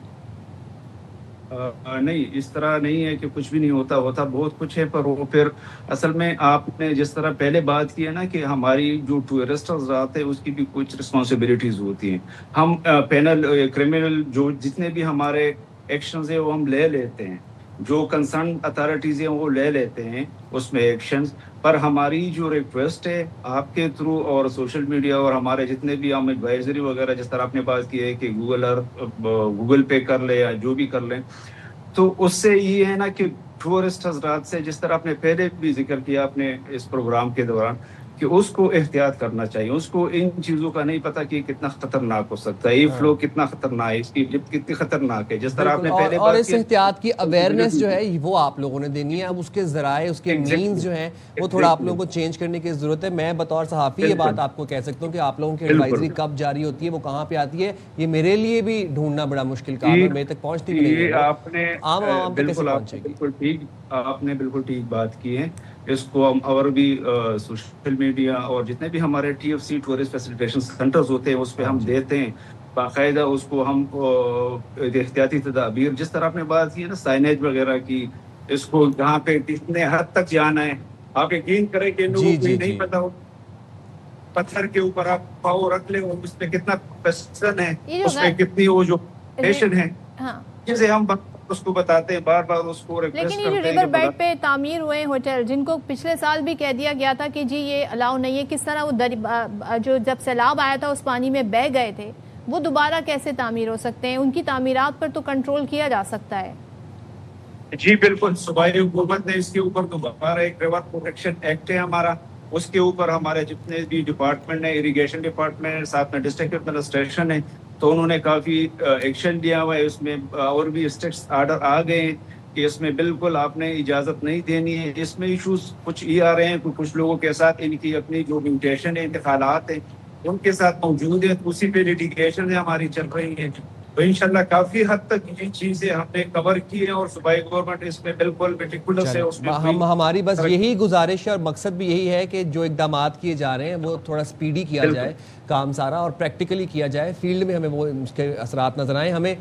نہیں اس طرح نہیں ہے کہ کچھ بھی نہیں ہوتا, ہوتا بہت کچھ ہے. پر وہ پھر اصل میں آپ نے جس طرح پہلے بات کی ہے نا کہ ہماری جو ٹورسٹ حضرات ہے اس کی بھی کچھ رسپانسبلٹیز ہوتی ہیں. ہم پینل کرمنل جو جتنے بھی ہمارے ایکشنز ہیں وہ ہم لے لیتے ہیں, جو کنسرن اتھارٹیز ہیں وہ لے لیتے ہیں اس میں ایکشنز. پر ہماری جو ریکویسٹ ہے آپ کے تھرو اور سوشل میڈیا اور ہمارے جتنے بھی ہم ایڈوائزری وغیرہ جس طرح آپ نے بات کی ہے کہ گوگل پے کر لیں یا جو بھی کر لیں, تو اس سے یہ ہے نا کہ ٹورسٹ حضرات سے جس طرح آپ نے پہلے بھی ذکر کیا اپنے اس پروگرام کے دوران کہ اس کو احتیاط کرنا چاہیے. اس کو ان چیزوں کا نہیں پتا کہ کتنا خطرناک ہو سکتا ہے, یہ فلو کتنا خطرناک ہے, اس کی لپ کتنی خطرناک ہے. جس طرح آپ نے پہلے اور اس احتیاط کی اویئرنیس جو ہے وہ آپ لوگوں نے دینی ہے. اب اس کے ذرائع, اس کے مینز جو ہیں وہ تھوڑا آپ لوگوں کو چینج کرنے کی ضرورت ہے. میں بطور صحافی یہ بات آپ کو کہہ سکتا ہوں کہ آپ لوگوں کی ایڈوائزری کب جاری ہوتی ہے, وہ کہاں پہ آتی ہے, یہ میرے لیے بھی ڈھونڈنا بڑا مشکل کام ہے. میرے تک پہنچتی بھی نہیں ہے. آپ نے عام عوام تک کیسے پہنچے گی؟ بالکل ٹھیک, آپ نے بالکل ٹھیک بات کی ہے. اس کو ہم اور بھی سوشل میڈیا اور جتنے بھی ہمارے T F C tourist facilitation centres ہوتے ہیں اس پہ ہم دیتے ہیں باقاعدہ. اس کو ہم احتیاطی تدابیر جس طرح آپ نے بات کی ہے نا سائنیج وغیرہ کی, اس کو جہاں پہ کتنے حد تک جانا ہے. آپ یقین کریں کہ لوگوں کو نہیں پتا ہو, پتھر کے اوپر آپ پاؤں رکھ لیں اور اس پہ کتنا پیسن ہے, اس پہ کتنی وہ جو پیشن ہے, جسے ہم اس کو بتاتے ہیں بار بار, اس کو ریکویسٹ کرتے ہیں. لیکن یہ جو ریور بیڈ پہ تعمیر ہوئے ہوٹل جن کو پچھلے سال بھی کہہ دیا گیا تھا کہ جی یہ الاؤ نہیں ہے, کس طرح وہ جو جب سیلاب آیا تھا اس پانی میں بہہ گئے تھے, وہ دوبارہ کیسے تعمیر ہو سکتے ہیں؟ ان کی تعمیرات پر تو کنٹرول کیا جا سکتا ہے. جی بالکل, صوبائی حکومت نے اس کے اوپر دوبارہ ایک ریور پروٹیکشن ایکٹ ہے ہمارا, اس کے اوپر ہمارے جتنے بھی ڈپارٹمنٹ ہیں, اریگیشن ڈپارٹمنٹ ہے, ساتھ میں ڈسٹرکٹ ایڈمنسٹریشن ہے, تو انہوں نے کافی ایکشن لیا ہوا ہے. اس میں اور بھی اسٹرکٹ آرڈر آ گئے ہیں کہ اس میں بالکل آپ نے اجازت نہیں دینی ہے. اس میں ایشوز کچھ یہ آ رہے ہیں, کچھ لوگوں کے ساتھ ان کی اپنی جو میوٹیشن ہے, انتقالات ہیں, ان کے ساتھ موجود ہیں, اسی پہ لیٹیگیشن ہماری چل رہی ہیں. تو انشاءاللہ کافی حد تک یہ چیزیں ہم نے کور کی ہیں اور صوبائی گورنمنٹ اس میں بالکل میٹیکولس ہے. اس میں ہماری بس یہی گزارش ہے اور مقصد بھی یہی ہے کہ جو اقدامات کیے جا رہے ہیں وہ تھوڑا سپیڈی کیا جائے کام سارا, اور پریکٹیکلی کیا جائے, فیلڈ میں ہمیں وہ اس کے اثرات نظر آئیں. ہمیں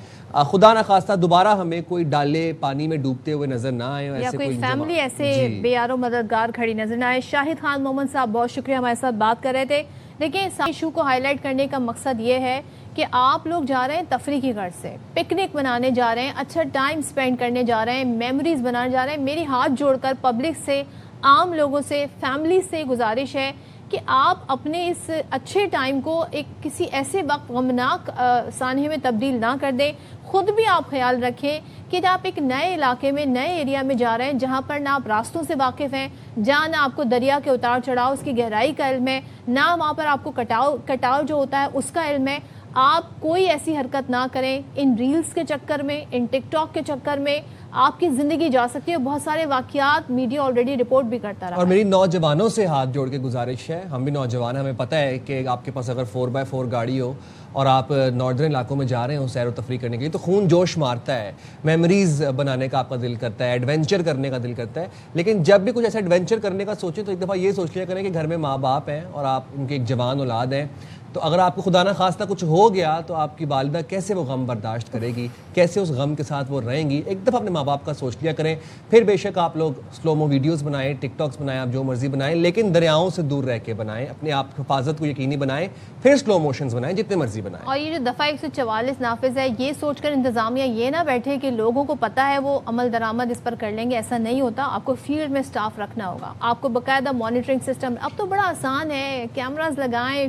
خدا نخواستہ دوبارہ ہمیں کوئی ڈالے پانی میں ڈوبتے ہوئے نظر نہ آئے, یا کوئی فیملی ایسے بے یار و مددگار کھڑی نظر نہ آئے. شاہد خان محمد صاحب بہت شکریہ, ہمارے ساتھ بات کر رہے تھے. دیکھیں, اس ایشو کو ہائی لائٹ کرنے کا مقصد یہ ہے کہ آپ لوگ جا رہے ہیں تفریح کی غرض سے, پکنک منانے جا رہے ہیں, اچھا ٹائم سپینڈ کرنے جا رہے ہیں, میموریز بنانے جا رہے ہیں. میری ہاتھ جوڑ کر پبلک سے, عام لوگوں سے, فیملی سے گزارش ہے کہ آپ اپنے اس اچھے ٹائم کو ایک کسی ایسے وقت غمناک سانحے میں تبدیل نہ کر دیں. خود بھی آپ خیال رکھیں کہ آپ ایک نئے علاقے میں, نئے ایریا میں جا رہے ہیں جہاں پر نہ آپ راستوں سے واقف ہیں, جہاں نہ آپ کو دریا کے اتار چڑھاؤ اس کی گہرائی کا علم ہے, نہ وہاں پر آپ کو کٹاؤ جو ہوتا ہے اس کا علم ہے. آپ کوئی ایسی حرکت نہ کریں. ان ریلز کے چکر میں, ان ٹک ٹاک کے چکر میں آپ کی زندگی جا سکتی ہے. بہت سارے واقعات میڈیا آلریڈی رپورٹ بھی کرتا رہا. اور میری نوجوانوں سے ہاتھ جوڑ کے گزارش ہے, ہم بھی نوجوان ہیں, ہمیں پتہ ہے کہ آپ کے پاس اگر 4x4 گاڑی ہو اور آپ ناردرن علاقوں میں جا رہے ہیں سیر و تفریح کرنے کے لیے, تو خون جوش مارتا ہے, میموریز بنانے کا آپ کا دل کرتا ہے, ایڈونچر کرنے کا دل کرتا ہے. لیکن جب بھی کچھ ایسا ایڈونچر کرنے کا سوچیں تو ایک دفعہ یہ سوچ لیا کریں کہ گھر میں ماں باپ ہیں اور آپ ان کے ایک جوان اولاد ہیں. تو اگر آپ کو خدا نہ خواستہ کچھ ہو گیا تو آپ کی والدہ کیسے وہ غم برداشت کرے گی, کیسے اس غم کے ساتھ وہ رہیں گی. ایک دفعہ اپنے ماں باپ کا سوچ لیا کریں. پھر بے شک آپ لوگ سلومو ویڈیوز بنائیں, ٹک ٹاکس بنائیں, آپ جو مرضی بنائیں, لیکن دریاؤں سے دور رہ کے بنائیں, اپنے آپ کی حفاظت کو یقینی بنائیں, پھر سلو موشنز بنائیں, جتنے مرضی بنائیں. اور یہ جو دفعہ 144 نافذ ہے, یہ سوچ کر انتظامیہ یہ نہ بیٹھے کہ لوگوں کو پتہ ہے وہ عمل درآمد اس پر کر لیں گے. ایسا نہیں ہوتا. آپ کو فیلڈ میں سٹاف رکھنا ہوگا, آپ کو باقاعدہ مانیٹرنگ سسٹم. اب تو بڑا آسان ہے, کیمراز لگائیں,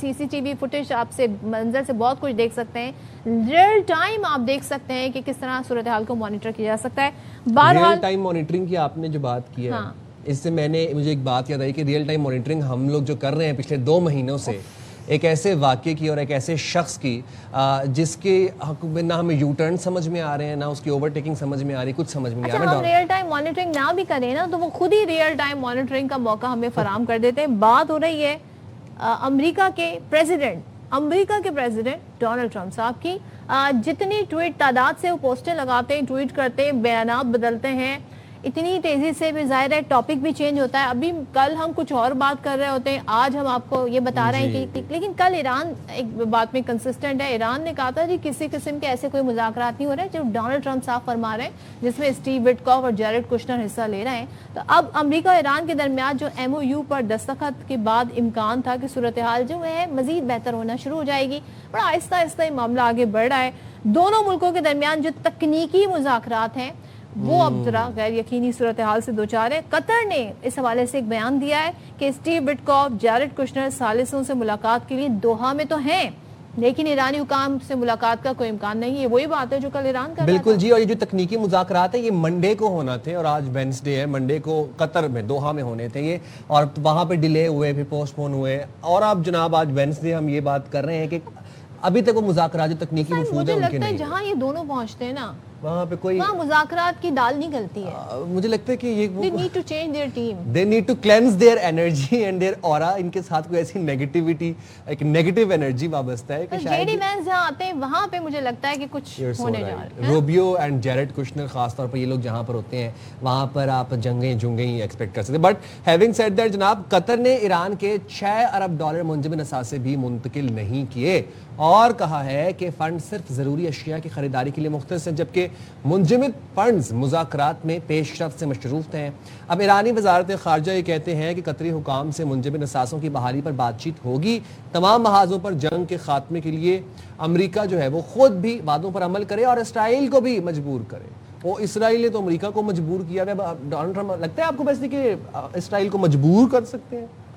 CCTV فوٹیج آپ سے منظر سے بہت کچھ دیکھ سکتے ہیں. ریئل ٹائم آپ دیکھ سکتے ہیں کہ کس طرح صورتحال کو مانیٹر کیا جا سکتا ہے. ریئل ٹائم مانیٹرنگ کی آپ نے جو بات کی ہے, اس سے مجھے ایک بات یاد آئی کہ ریئل ٹائم مانیٹرنگ ہم لوگ جو کر رہے ہیں پچھلے 2 مہینوں سے ایک ایسے واقعے کی اور ایک ایسے شخص کی جس کے حق میں نہ ہمیں یو ٹرن سمجھ میں آ رہے ہیں, نہ اس کی اوور ٹیکنگ سمجھ میں آ رہی, کچھ سمجھ میں نہیں آ رہا. ہم ریئل ٹائم مانیٹرنگ نہ بھی کریں نا تو وہ خود ہی ریئل ٹائم مانیٹرنگ کا موقع ہمیں فراہم کر دیتے ہیں. بات ہو رہی ہے امریکہ کے پریزیڈنٹ ڈونلڈ ٹرمپ صاحب کی. جتنی ٹویٹ تعداد سے وہ پوسٹیں لگاتے ہیں, ٹویٹ کرتے ہیں, بیانات بدلتے ہیں, اتنی تیزی سے بھی ظاہر ہے ٹاپک بھی چینج ہوتا ہے. ابھی کل ہم کچھ اور بات کر رہے ہوتے ہیں, آج ہم آپ کو یہ بتا رہے ہیں کہ لیکن کل ایران ایک بات میں کنسسٹنٹ ہے. ایران نے کہا تھا جی کسی قسم کے ایسے کوئی مذاکرات نہیں ہو رہے جو ڈونلڈ ٹرمپ صاحب فرما رہے ہیں, جس میں اسٹیو وٹکاف اور جیرڈ کشنر حصہ لے رہے ہیں. تو اب امریکہ اور ایران کے درمیان جو MOU پر دستخط کے بعد امکان تھا کہ صورتحال جو ہے مزید بہتر ہونا شروع ہو جائے گی, بڑا آہستہ آہستہ یہ معاملہ آگے بڑھ رہا ہے. دونوں ملکوں کے درمیان جو تکنیکی مذاکرات ہیں وہ اب ذرا غیر یقینی صورتحال سے دوچار ہے. قطر نے اس حوالے سے ایک بیان دیا ہے کہ اسٹیو وٹکاف, جیرڈ کشنر ثالثوں سے ملاقات کے لیے دوحہ میں تو ہیں, لیکن ایرانی حکام سے ملاقات کا کوئی امکان نہیں. یہ وہی بات ہے جو کل ایران کا بالکل جی. اور یہ جو تکنیکی مذاکرات ہیں یہ منڈے کو ہونا تھے اور آج وینسڈے ہے. منڈے کو قطر میں دوحہ میں ہونے تھے یہ, اور وہاں پہ ڈیلے ہوئے, پھر پوسٹ پون ہوئے, اور اب جناب آج وینسڈے ہم یہ بات کر رہے ہیں کہ ابھی تک وہ مذاکرات جو تکنیکی وفود ہیں ان کے نہیں. جہاں یہ دونوں پہنچتے ہیں نا وہاں پہ کوئی مذاکرات کی دال نہیں گلتی ہے. مجھے لگتا ہے کہ یہ they need to change their team, they need to cleanse their energy and their aura. ان کے ساتھ کوئی ایسی نیگیٹیوٹی, ایک نیگیٹو انرجی وابستہ ہے کہ شاید JD Vance جہاں آتے ہیں وہاں پہ مجھے لگتا ہے کہ کچھ ہونے جا رہا ہے. روبیو اینڈ جیرڈ کشنر خاص طور پر یہ لوگ جہاں پر ہوتے ہیں وہاں پر آپ جنگیں ہی ایکسپیکٹ کر سکتے ہیں. بٹ ہیونگ سیڈ دیٹ جناب, قطر نے ایران کے $6 ارب منجمد اثاثے بھی منتقل نہیں کیے اور کہا ہے کہ فنڈ صرف ضروری اشیاء کی خریداری کے لیے مختص ہیں, جبکہ منجمد فنڈز مذاکرات میں پیش رفت سے مشروط ہیں. اب ایرانی وزارت خارجہ یہ کہتے ہیں کہ قطری حکام سے منجمد اثاثوں کی بحالی پر بات چیت ہوگی. تمام محاذوں پر جنگ کے خاتمے کے لیے امریکہ جو ہے وہ خود بھی وعدوں پر عمل کرے اور اسرائیل کو بھی مجبور کرے. وہ اسرائیل نے تو امریکہ کو مجبور کیا ہے. ڈونلڈ ٹرمپ لگتا ہے آپ کو ویسے کہ اسرائیل کو مجبور کر سکتے ہیں؟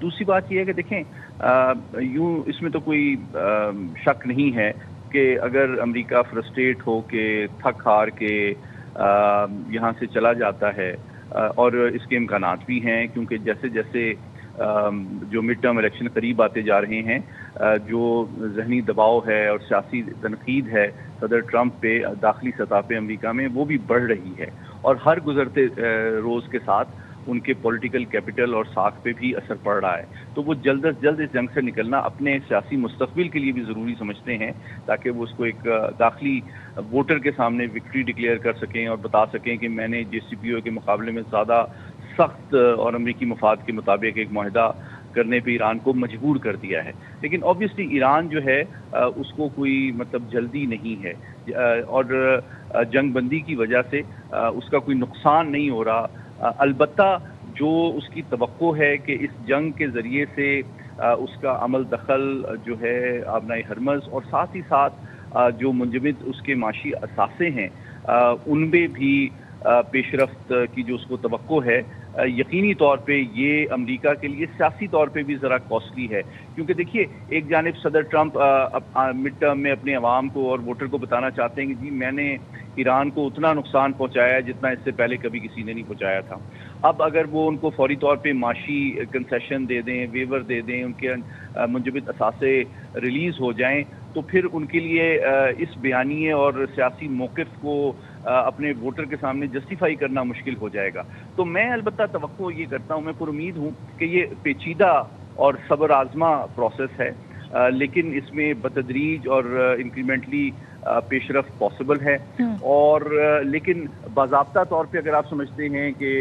دوسری بات یہ ہے کہ دیکھیں یوں اس میں تو کوئی شک نہیں ہے کہ اگر امریکہ فرسٹریٹ ہو کے تھک ہار کے یہاں سے چلا جاتا ہے، اور اس کے امکانات بھی ہیں کیونکہ جیسے جیسے جو مڈ ٹرم الیکشن قریب آتے جا رہے ہیں، جو ذہنی دباؤ ہے اور سیاسی تنقید ہے صدر ٹرمپ پہ داخلی سطح پہ امریکہ میں، وہ بھی بڑھ رہی ہے، اور ہر گزرتے روز کے ساتھ ان کے پولیٹیکل کیپٹل اور ساکھ پہ بھی اثر پڑ رہا ہے. تو وہ جلد از جلد اس جنگ سے نکلنا اپنے سیاسی مستقبل کے لیے بھی ضروری سمجھتے ہیں، تاکہ وہ اس کو ایک داخلی ووٹر کے سامنے وکٹری ڈکلیئر کر سکیں اور بتا سکیں کہ میں نے JCPOA کے مقابلے میں زیادہ سخت اور امریکی مفاد کے مطابق ایک معاہدہ کرنے پہ ایران کو مجبور کر دیا ہے. لیکن آبویسلی ایران جو ہے اس کو کوئی مطلب جلدی نہیں ہے، اور جنگ بندی کی وجہ سے اس کا کوئی نقصان نہیں ہو رہا. البتہ جو اس کی توقع ہے کہ اس جنگ کے ذریعے سے اس کا عمل دخل جو ہے آبنائے ہرمز اور ساتھ ہی ساتھ جو منجمد اس کے معاشی اثاثے ہیں ان میں بھی پیش رفت کی جو اس کو توقع ہے، یقینی طور پہ یہ امریکہ کے لیے سیاسی طور پہ بھی ذرا کاسٹلی ہے. کیونکہ دیکھیے ایک جانب صدر ٹرمپ مڈ ٹرم میں اپنے عوام کو اور ووٹر کو بتانا چاہتے ہیں کہ جی میں نے ایران کو اتنا نقصان پہنچایا ہے جتنا اس سے پہلے کبھی کسی نے نہیں پہنچایا تھا. اب اگر وہ ان کو فوری طور پہ معاشی کنسیشن دے دیں، ویور دے دیں، ان کے منجمد اثاثے ریلیز ہو جائیں، تو پھر ان کے لیے اس بیانیے اور سیاسی موقف کو اپنے ووٹر کے سامنے جسٹیفائی کرنا مشکل ہو جائے گا. تو میں البتہ توقع یہ کرتا ہوں، میں پر امید ہوں کہ یہ پیچیدہ اور صبر آزما پروسیس ہے، لیکن اس میں بتدریج اور انکریمنٹلی پیش رفت پاسبل ہے. اور لیکن باضابطہ طور پہ اگر آپ سمجھتے ہیں کہ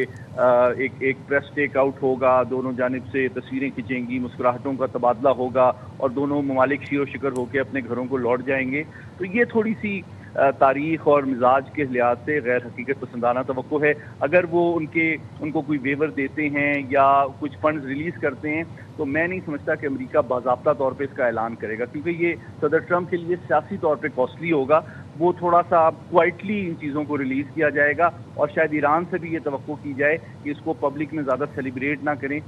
ایک پریس ٹیک آؤٹ ہوگا، دونوں جانب سے تصویریں کھینچیں گی، مسکراہٹوں کا تبادلہ ہوگا اور دونوں ممالک شیر و شکر ہو کے اپنے گھروں کو لوٹ جائیں گے، تو یہ تھوڑی سی تاریخ اور مزاج کے لحاظ سے غیر حقیقت پسندانہ توقع ہے. اگر وہ ان کو کوئی ویور دیتے ہیں یا کچھ فنڈز ریلیز کرتے ہیں تو میں نہیں سمجھتا کہ امریکہ باضابطہ طور پہ اس کا اعلان کرے گا، کیونکہ یہ صدر ٹرمپ کے لیے سیاسی طور پہ کاسٹلی ہوگا. وہ تھوڑا سا کوائٹلی ان چیزوں کو ریلیز کیا جائے گا، اور شاید ایران سے بھی یہ توقع کی جائے کہ اس کو پبلک میں زیادہ سیلیبریٹ نہ کریں،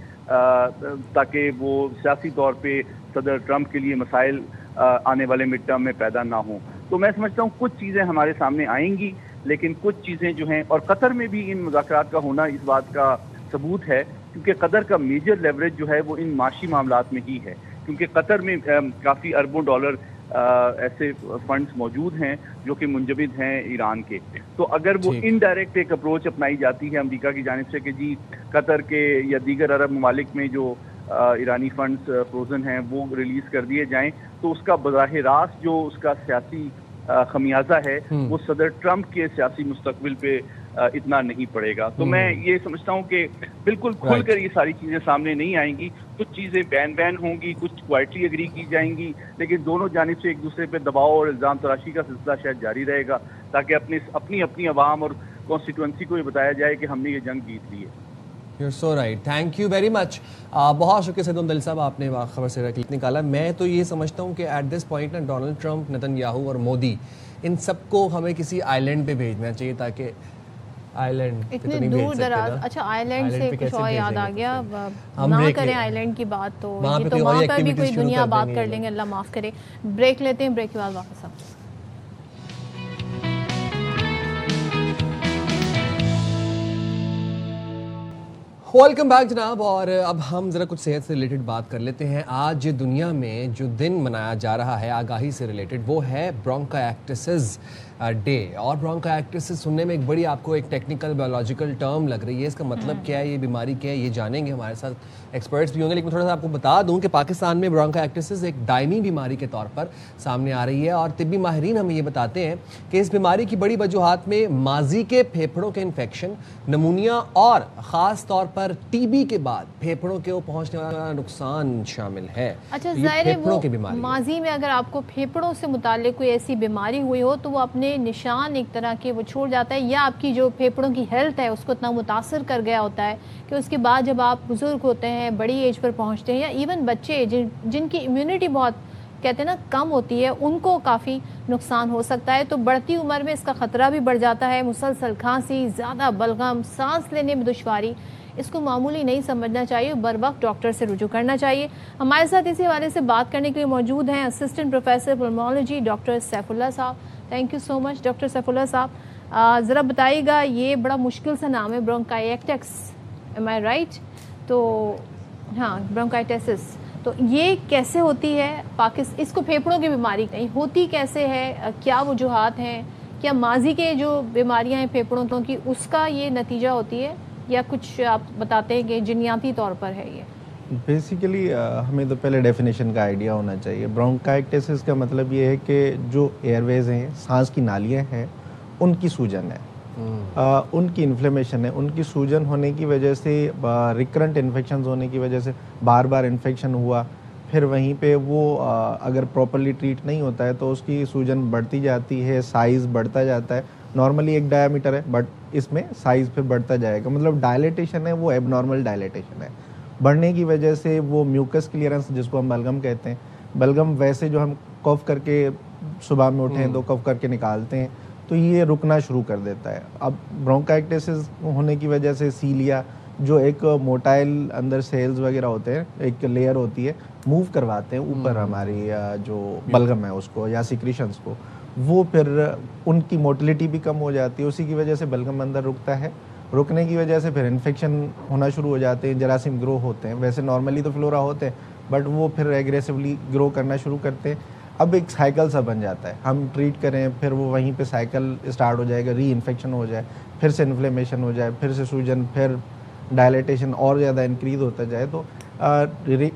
تاکہ وہ سیاسی طور پہ صدر ٹرمپ کے لیے مسائل آنے والے مڈ ٹرم میں پیدا نہ ہوں. تو میں سمجھتا ہوں کچھ چیزیں ہمارے سامنے آئیں گی، لیکن کچھ چیزیں جو ہیں، اور قطر میں بھی ان مذاکرات کا ہونا اس بات کا ثبوت ہے، کیونکہ قطر کا میجر لیوریج جو ہے وہ ان معاشی معاملات میں ہی ہے. کیونکہ قطر میں کافی اربوں ڈالر ایسے فنڈز موجود ہیں جو کہ منجمد ہیں ایران کے. تو اگر وہ انڈائریکٹ ایک اپروچ اپنائی جاتی ہے امریکہ کی جانب سے کہ جی قطر کے یا دیگر عرب ممالک میں جو ایرانی فنڈز فروزن ہیں وہ ریلیز کر دیے جائیں، تو اس کا بظاہر راست جو اس کا سیاسی خمیازہ ہے وہ صدر ٹرمپ کے سیاسی مستقبل پہ اتنا نہیں پڑے گا. تو میں یہ سمجھتا ہوں کہ بالکل کھل کر یہ ساری چیزیں سامنے نہیں آئیں گی. کچھ چیزیں بین ہوں گی، کچھ کوائٹلی اگری کی جائیں گی، لیکن دونوں جانب سے ایک دوسرے پہ دباؤ اور الزام تراشی کا سلسلہ شاید جاری رہے گا، تاکہ اپنی عوام اور کانسٹیٹوئنسی کو یہ بتایا جائے کہ ہم نے یہ جنگ جیت لی ہے. You're so right. Thank you very much. بہت شکریہ سید عبدالعلی صاحب، آپ نے خبر سے کلپ نکالا. میں تو یہ سمجھتا ہوں کہ ایٹ دس پوائنٹ نا ڈونلڈ ٹرمپ، نتن یاہو اور مودی، ان سب کو ہمیں کسی آئی لینڈ پہ بھیجنا چاہیے، تاکہ آئی لینڈ اتنے دور دراز. اچھا آئی لینڈ سے کچھ اور یاد آ گیا، نہ کریں آئی لینڈ کی بات، تو یہ تو وہاں پر بھی کوئی دنیا بات کر لیں گے، اللہ معاف کرے. بریک لیتے ہیں، بریک کے بعد واپس آتے ہیں. ویلکم بیک جناب. اور اب ہم ذرا کچھ صحت سے ریلیٹڈ بات کر لیتے ہیں. آج دنیا میں جو دن منایا جا رہا ہے آگاہی سے ریلیٹڈ، وہ ہے برونکائیٹسز ڈے. اور برونکائیٹسز سننے میں ایک بڑی آپ کو ایک ٹیکنیکل بایولوجیکل ٹرم لگ رہی ہے. اس کا مطلب کیا ہے، یہ بیماری کیا ہے، یہ جانیں گے. ہمارے ساتھ ایکسپرٹس بھی ہوں گے، لیکن تھوڑا سا آپ کو بتا دوں کہ پاکستان میں برونکائیٹسز ایک دائمی بیماری کے طور پر سامنے آ رہی ہے. اور طبی ماہرین ہمیں یہ بتاتے ہیں کہ اس بیماری کی بڑی وجوہات میں ماضی کے پھیپھڑوں کے انفیکشن، نمونیا اور خاص طور پر ٹی بی کے بعد پھیپھڑوں کے پہنچنے والا نقصان شامل ہے. اچھا ظاہر ہے وہ ماضی میں اگر آپ کو پھیپھڑوں سے متعلق کوئی ایسی بیماری ہوئی ہو تو وہ اپنے نشان ایک طرح کے وہ چھوڑ جاتا ہے، یا آپ کی جو پھیپھڑوں کی ہیلتھ ہے اس کو اتنا متاثر کر گیا ہوتا ہے کہ اس کے بعد جب آپ بزرگ ہوتے ہیں، بڑی ایج پر پہنچتے ہیں، یا ایون بچے جن کی امیونٹی بہت کہتے ہیں نا کم ہوتی ہے، ان کو کافی نقصان ہو سکتا ہے. تو بڑھتی عمر میں اس کا خطرہ بھی بڑھ جاتا ہے. مسلسل کھانسی، زیادہ بلغم، سانس لینے میں دشواری، اس کو معمولی نہیں سمجھنا چاہیے, بر وقت ڈاکٹر سے رجوع کرنا چاہیے. ہمارے ساتھ اسی حوالے سے بات کرنے کے لیے موجود ہیں assistant professor pulmonology doctor Saif Ullah sahib. Thank you so much doctor Saif Ullah sahib. ذرا بتائیے گا, یہ بڑا مشکل سا نام ہے برونکائیٹکس, ایم آئی رائٹ؟ تو ہاں برونکائٹسس, تو یہ کیسے ہوتی ہے اس کو پھیپھڑوں کی بیماری نہیں ہوتی کیسے ہے, کیا وجوہات ہیں, کیا ماضی کے جو بیماریاں ہیں پھیپھڑوں کی اس کا یہ نتیجہ ہوتی ہے, یا کچھ آپ بتاتے ہیں کہ جنیاتی طور پر ہے یہ؟ بیسیکلی ہمیں تو پہلے ڈیفینیشن کا آئیڈیا ہونا چاہیے. برونکائٹسس کا مطلب یہ ہے کہ جو ایئر ویز ہیں, سانس کی نالیاں ہیں, ان کی سوجن ہے, ان کی انفلیمیشن ہے. ان کی سوجن ہونے کی وجہ سے, ریکرنٹ انفیکشنز ہونے کی وجہ سے, بار بار انفیکشن ہوا, پھر وہیں پہ وہ اگر پراپرلی ٹریٹ نہیں ہوتا ہے تو اس کی سوجن بڑھتی جاتی ہے, سائز بڑھتا جاتا ہے. نارملی ایک ڈایا میٹر ہے, بٹ اس میں سائز پہ بڑھتا جائے گا. مطلب ڈائلیٹیشن ہے وہ ایب نارمل ڈائلیٹیشن ہے. بڑھنے کی وجہ سے وہ میوکس کلیئرنس جس کو ہم بلغم کہتے ہیں, بلغم ویسے جو ہم کف کر کے صبح میں اٹھیں تو کف کر کے نکالتے ہیں, تو یہ رکنا شروع کر دیتا ہے. اب برونکائٹسس ہونے کی وجہ سے سیلیا, جو ایک موٹائل اندر سیلز وغیرہ ہوتے ہیں, ایک لیئر ہوتی ہے, موو کرواتے ہیں اوپر ہماری جو بلغم ہے اس کو یا سیکریشنز کو, وہ پھر ان کی موٹیلیٹی بھی کم ہو جاتی ہے. اسی کی وجہ سے بلغم اندر رکتا ہے. رکنے کی وجہ سے پھر انفیکشن ہونا شروع ہو جاتے ہیں, جراثیم گرو ہوتے ہیں. ویسے نارملی تو فلورا ہوتے ہیں, بٹ وہ پھر ایگریسولی گرو کرنا شروع کرتے ہیں. اب ایک سائیکل سا بن جاتا ہے, ہم ٹریٹ کریں پھر وہ وہیں پہ سائیکل اسٹارٹ ہو جائے گا, ری انفیکشن ہو جائے, پھر سے انفلیمیشن ہو جائے, پھر سے سوجن, پھر ڈائلیٹیشن اور زیادہ انکریز ہوتا جائے. تو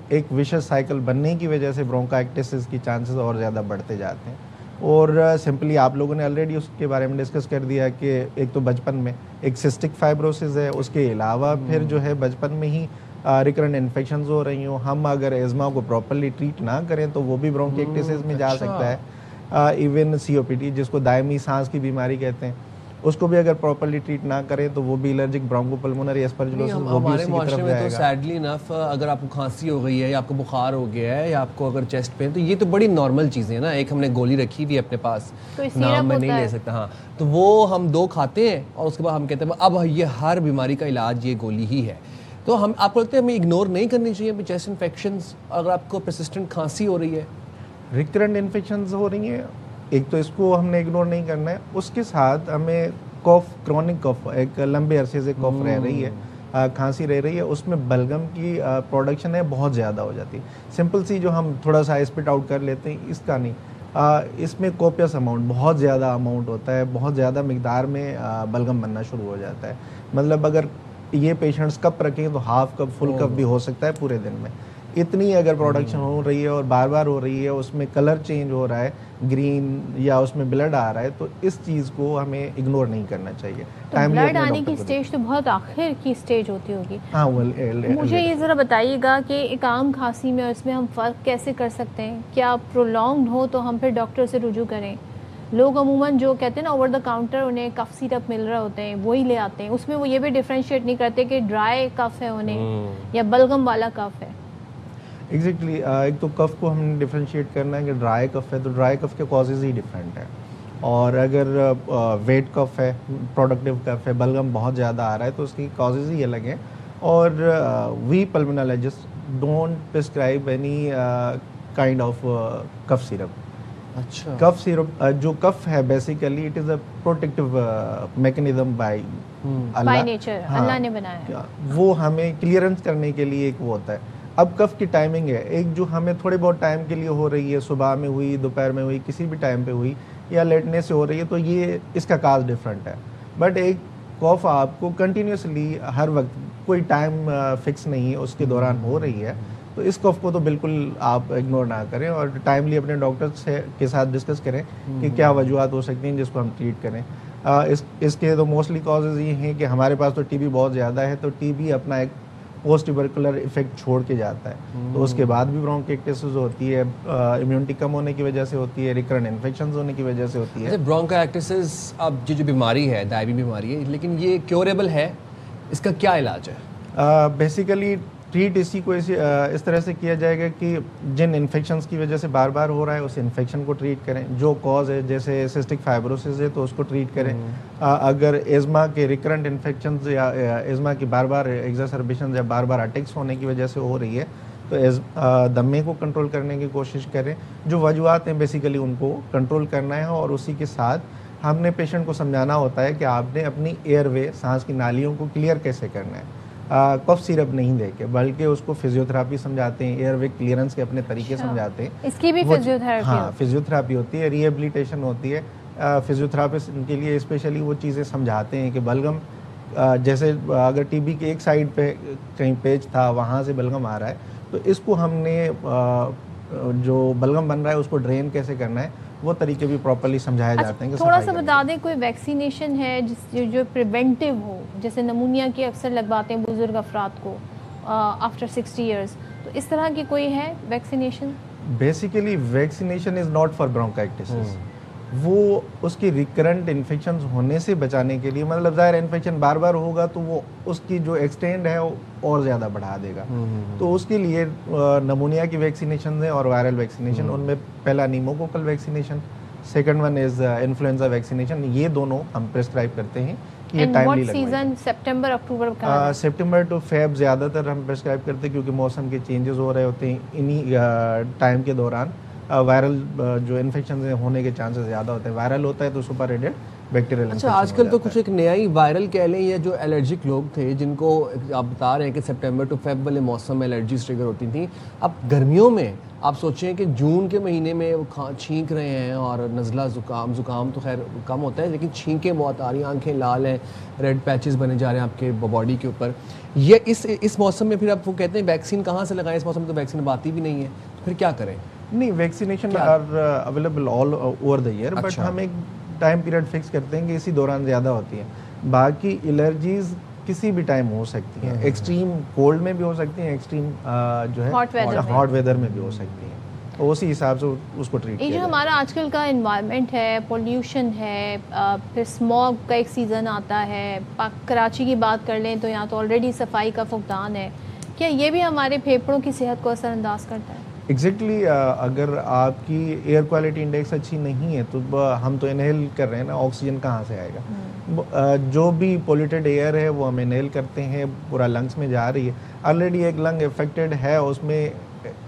ایک وشس سائیکل بننے کی وجہ سے برونکائٹسس کی چانسز اور زیادہ بڑھتے جاتے ہیں. اور سمپلی آپ لوگوں نے آلریڈی اس کے بارے میں ڈسکس کر دیا کہ ایک تو بچپن میں ایک سسٹک فائبروسس ہے, اس کے علاوہ پھر جو ہے بچپن میں ہی ریکرنٹ انفیکشنز ہو رہی ہوں. ہم اگر ایزما کو پراپرلی ٹریٹ نہ کریں تو وہ بھی برونکائٹسس میں جا سکتا ہے. ایون سی او پی ٹی جس کو دائمی سانس کی بیماری کہتے ہیں, اس کو بھی اگر پراپرلی ٹریٹ نہ کریں تو وہ بھی الرجک برونکوپلمونری اسپرجلوسس, وہ بھی اسی کی طرف جائے گا. سیڈلی انف اگر آپ کو کھانسی ہو گئی ہے, یا آپ کو بخار ہو گیا ہے, یا آپ کو اگر چیسٹ پین, تو یہ تو بڑی نارمل چیزیں ہیں نا. ایک ہم نے گولی رکھی ہوئی ہے اپنے پاس, نام میں نہیں لے سکتا, ہاں, تو وہ ہم 2 کھاتے ہیں اور اس کے بعد ہم کہتے ہیں اب یہ ہر بیماری کا علاج یہ گولی ہی ہے. تو ہم آپ کو لگتا ہے ہمیں اگنور نہیں کرنی چاہیے چیسٹ انفیکشنز اگر آپ کو پرسسٹنٹ کھانسی ہو رہی ہے, ریکرنٹ انفیکشنز ہو رہی ہیں؟ ایک تو اس کو ہم نے اگنور نہیں کرنا ہے. اس کے ساتھ ہمیں کف, کرونک کف, ایک لمبے عرصے سے کف رہ رہی ہے, کھانسی رہ رہی ہے, اس میں بلغم کی پروڈکشن ہے بہت زیادہ ہو جاتی ہے. سمپل سی جو ہم تھوڑا سا اسپٹ آؤٹ کر لیتے ہیں, اس کا نہیں. اس میں کوپیس اماؤنٹ, بہت زیادہ اماؤنٹ ہوتا ہے, بہت زیادہ مقدار میں بلغم بننا شروع ہو جاتا ہے. مطلب اگر یہ پیشنٹس کپ رکھیں تو ہاف کپ, فل کپ بھی ہو سکتا ہے پورے دن میں. اتنی اگر پروڈکشن ہو رہی ہے اور بار بار ہو رہی ہے, اس میں کلر چینج ہو رہا ہے, گرین, یا اس میں بلڈ آ رہا ہے, تو اس چیز کو ہمیں اگنور نہیں کرنا چاہیے. بلڈ آنے کی سٹیج تو بہت آخر کی سٹیج ہوتی ہوگی. ہاں, مجھے یہ ذرا بتائیے گا کہ ایک عام کھانسی میں اور اس میں ہم فرق کیسے کر سکتے ہیں؟ کیا پرولونگڈ ہو تو ہم پھر ڈاکٹر سے رجوع کریں؟ لوگ عموماً جو کہتے ہیں نا اوور دا کاؤنٹر انہیں کف سیرپ مل رہے ہوتے ہیں, وہی لے آتے ہیں. اس میں وہ یہ بھی ڈفرینشیٹ نہیں کرتے کہ ڈرائی کف ہے انہیں یا بلغم والا کف ہے. ایگزیکٹلی, ایک تو کف کو ہم نے ڈفرینشیٹ کرنا ہے کہ ڈرائی کف ہے تو ڈرائی کف کے کازز ہی ڈفرینٹ ہیں, اور اگر ویٹ کف ہے, پروڈکٹیو کف ہے, بلغم بہت زیادہ آ رہا ہے تو اس کی کازز ہی الگ ہیں. اور we pulmonologist don't prescribe any kind of cough syrup. اچھا, کف سیرپ جو کف ہے basically it is a protective mechanism by nature, Allah نے بنایا. وہ ہمیں کلیئرنس کرنے کے لیے ایک وہ ہوتا ہے. اب کف کی ٹائمنگ ہے, ایک جو ہمیں تھوڑے بہت ٹائم کے لیے ہو رہی ہے, صبح میں ہوئی, دوپہر میں ہوئی, کسی بھی ٹائم پہ ہوئی, یا لیٹنے سے ہو رہی ہے, تو یہ اس کا کاز ڈفرینٹ ہے. بٹ ایک کف آپ کو کنٹینیوسلی ہر وقت کوئی ٹائم فکس نہیں ہے اس کے دوران ہو رہی ہے, تو اس کف کو تو بالکل آپ اگنور نہ کریں اور ٹائملی اپنے ڈاکٹر کے ساتھ ڈسکس کریں کہ کیا وجوہات ہو سکتی ہیں جس کو ہم ٹریٹ کریں. اس کے تو موسٹلی کازز یہ ہیں کہ ہمارے پاس تو ٹی بی بہت زیادہ ہے, تو ٹی بی اپنا ایک پوسٹ ٹیوبرکولر افیکٹ چھوڑ کے جاتا ہے, تو اس کے بعد بھی برونکائٹسس ہوتی ہے, امیونٹی کم ہونے کی وجہ سے ہوتی ہے, ریکرنٹ انفیکشنز ہونے کی وجہ سے ہوتی ہے. برونکائٹسس اب جو بیماری ہے دائمی بیماری ہے, لیکن یہ کیوریبل ہے, اس کا کیا علاج ہے؟ بیسیکلی ٹریٹ اسی کو اس طرح سے کیا جائے گا کہ جن انفیکشنز کی وجہ سے بار بار ہو رہا ہے اس انفیکشن کو ٹریٹ کریں. جو کاز ہے جیسے سسٹک فائبروسس ہے تو اس کو ٹریٹ کریں. اگر ایزما کے ریکرنٹ انفیکشنز یا ایزما کی بار بار ایگزاسربیشنز یا بار بار اٹیکس ہونے کی وجہ سے ہو رہی ہے تو دمے کو کنٹرول کرنے کی کوشش کریں. جو وجوہات ہیں بیسیکلی ان کو کنٹرول کرنا ہے اور اسی کے ساتھ ہم نے پیشنٹ کو سمجھانا ہوتا ہے کہ آپ نے اپنی ایئر وے سانس کی نالیوں کو کلیئر کیسے کرنا ہے. کف سیرپ نہیں دے کے بلکہ اس کو فزیوتھراپی سمجھاتے ہیں, ایئر وے کلیئرنس کے اپنے طریقے سمجھاتے ہیں. اس کی بھی فزیوتھراپی ہاں فزیوتھراپی ہوتی ہے, ریہیبلیٹیشن ہوتی ہے. فزیوتھراپسٹ ان کے لیے اسپیشلی وہ چیزیں سمجھاتے ہیں کہ بلغم جیسے اگر ٹی بی کے ایک سائڈ پہ کہیں پیچ تھا وہاں سے بلغم آ رہا ہے تو اس کو ہم نے جو بلغم بن رہا ہے اس کو ڈرین کیسے کرنا ہے وہ طریقے بھی پراپرلی سمجھائے جاتے ہیں. تھوڑا سا بتا دیں کوئی ویکسینیشن ہے جو پریونٹیو ہو, جیسے نمونیا کی اکثر لگواتے ہیں بزرگ افراد کو آفٹر 60 ایئرس, تو اس طرح کی کوئی ہے vaccination? Basically vaccination is not for bronchitis. وہ اس کی ریکرنٹ انفیکشنز ہونے سے بچانے کے لیے, مطلب ظاہر انفیکشن بار بار ہوگا تو وہ اس کی جو ایکسٹینڈ ہے وہ اور زیادہ بڑھا دے گا. تو اس کے لیے نمونیا کی ویکسینیشن ہیں اور وائرل ویکسینیشن. ان میں پہلا pneumococcal vaccination, second one is influenza vaccination. یہ دونوں ہم پرسکرائب کرتے ہیں. یہ timely season September October September to Feb زیادہ تر ہم پرسکرائب کرتے ہیں کیونکہ موسم کے چینجز ہو رہے ہوتے ہیں. انہی ٹائم کے دوران وائرل جو انفیکشن ہونے کے چانسز زیادہ ہوتے ہیں. وائرل ہوتا ہے تو سپر ایڈڈ بیکٹیریل. اچھا آج کل تو کچھ ایک نیا ہی وائرل کہہ لیں, یا جو الرجک لوگ تھے جن کو آپ بتا رہے ہیں کہ سپٹمبر ٹو فیب والے موسم میں الرجیز ٹریگر ہوتی تھیں, اب گرمیوں میں آپ سوچیں کہ جون کے مہینے میں وہ چھینک رہے ہیں اور نزلہ زکام تو خیر کم ہوتا ہے لیکن چھینکیں بہت آ رہی ہیں, آنکھیں لال ہیں, ریڈ پیچز بنے جا رہے ہیں آپ کے باڈی کے اوپر. یہ اس موسم میں پھر آپ وہ کہتے ہیں ویکسین کہاں سے لگائیں, اس موسم میں تو ویکسین اب آتی بھی نہیں ہے, پھر کیا کریں؟ نہیں, vaccination are available all over the year, but ہم ایک ٹائم پیریڈ فکس کرتے ہیں کہ اسی دوران زیادہ ہوتی ہیں. باقی الرجیز کسی بھی ٹائم ہو سکتی ہیں, ایکسٹریم کولڈ میں بھی ہو سکتی ہیں, ایکسٹریم جو ہے ہاٹ ویدر میں بھی ہو سکتی ہیں. تو اسی حساب سے اس کو ٹریٹ کیا جو ہمارا آج کل کا انوائرمنٹ ہے, پولیوشن ہے, پھر اسموگ کا ایک سیزن آتا ہے. کراچی کی بات کر لیں تو یہاں تو آلریڈی صفائی کا فقدان ہے, کیا یہ بھی ہمارے پھیپھڑوں کی صحت کو اثر انداز کرتا ہے؟ ایگزیکٹلی اگر آپ کی ایئر کوالٹی انڈیکس اچھی نہیں ہے تو ہم تو انہیل کر رہے ہیں نا, آکسیجن کہاں سے آئے گا؟ جو بھی پولیوٹیڈ ایئر ہے وہ ہم انہیل کرتے ہیں, پورا لنگس میں جا رہی ہے. آلریڈی ایک لنگ افیکٹڈ ہے, اس میں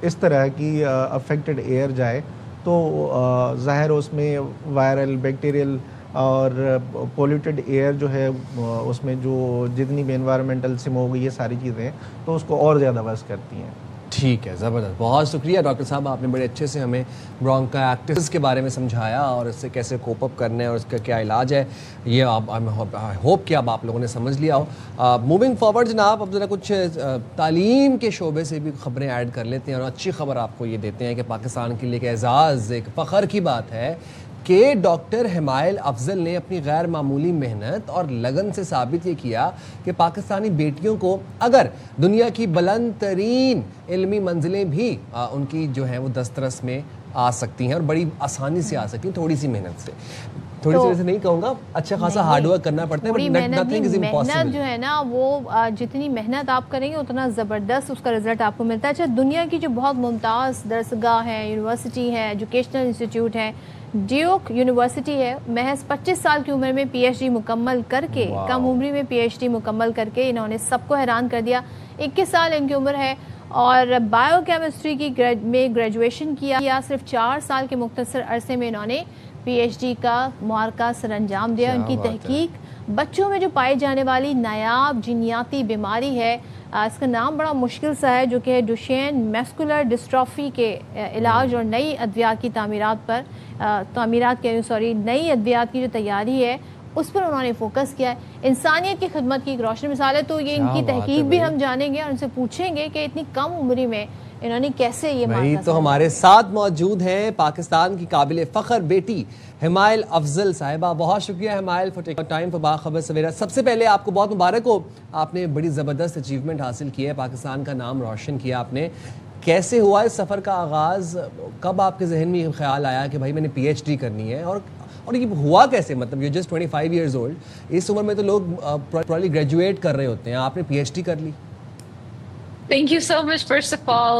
اس طرح کی افیکٹڈ ایئر جائے تو ظاہر اس میں وائرل بیکٹیریل اور پولیوٹیڈ ایئر جو ہے اس میں جو جتنی بھی انوائرمنٹل سموگ یہ ساری چیزیں ہیں تو اس کو اور زیادہ بس کرتی ہیں. ٹھیک ہے, زبردست, بہت شکریہ ڈاکٹر صاحب, آپ نے بڑے اچھے سے ہمیں برونکائٹس کے بارے میں سمجھایا اور اس سے کیسے کوپ اپ کرنا ہے اور اس کا کیا علاج ہے. یہ ہوپ کہ اب آپ لوگوں نے سمجھ لیا ہو. موونگ فارورڈ جناب, اب ذرا کچھ تعلیم کے شعبے سے بھی خبریں ایڈ کر لیتے ہیں اور اچھی خبر آپ کو یہ دیتے ہیں کہ پاکستان کے لیے ایک اعزاز, ایک فخر کی بات ہے کہ ڈاکٹر حمائل افضل نے اپنی غیر معمولی محنت اور لگن سے ثابت یہ کیا کہ پاکستانی بیٹیوں کو اگر دنیا کی بلند ترین علمی منزلیں بھی ان کی جو ہیں وہ دسترس میں آ سکتی ہیں اور بڑی آسانی سے آ سکتی ہیں, تھوڑی سی محنت سے. تھوڑی سی سے نہیں کہوں گا, اچھا خاصا ہارڈ ورک کرنا پڑتا ہے, محنت جو ہے نا وہ جتنی محنت آپ کریں گے اتنا زبردست اس کا رزلٹ آپ کو ملتا ہے. اچھا, دنیا کی جو بہت ممتاز درسگاہ ہیں, یونیورسٹی ہے, ایجوکیشنل انسٹیٹیوٹ ہیں, ڈیوک یونیورسٹی ہے, محض 25 سال کی عمر میں پی ایچ ڈی مکمل کر کے, کم عمری میں پی ایچ ڈی مکمل کر کے انہوں نے سب کو حیران کر دیا. 21 سال ان کی عمر ہے اور بائیو کیمسٹری کی میں گریجویشن کیا. صرف 4 سال کے مختصر عرصے میں انہوں نے پی ایچ ڈی کا معرکہ سر انجام دیا. ان کی تحقیق بچوں میں جو پائی جانے والی نایاب جینیاتی بیماری ہے, اس کا نام بڑا مشکل سا ہے, جو کہ ڈوشین میسکولر ڈسٹرافی کے علاج اور نئی ادویات کی نئی ادویات کی جو تیاری ہے اس پر انہوں نے فوکس کیا ہے. انسانیت کی خدمت کی ایک روشن مثال ہے. تو یہ ان کی تحقیق بھی ہم جانیں گے اور ان سے پوچھیں گے کہ اتنی کم عمری میں انہوں نے کیسے یہ وہی تو ہمارے ساتھ موجود ہیں پاکستان کی قابل فخر بیٹی حمائل افضل صاحبہ. بہت شکریہ حمائل فار ٹیکنگ ٹائم فار باخبر سویرا. سب سے پہلے آپ کو بہت مبارک ہو, آپ نے بڑی زبردست اچیومنٹ حاصل کی ہے, پاکستان کا نام روشن کیا آپ نے. کیسے ہوا اس سفر کا آغاز, کب آپ کے ذہن میں یہ خیال آیا کہ بھائی میں نے پی ایچ ڈی کرنی ہے, اور یہ ہوا کیسے؟ مطلب یو جسٹ 25 ایئرز اولڈ, اس عمر میں تو لوگ پرابلی گریجویٹ کر رہے ہوتے ہیں, آپ نے پی ایچ ڈی کر لی. Thank you so much. First of all,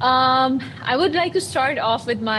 I would like to start off with my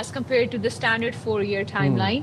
as compared to the standard 4-year timeline.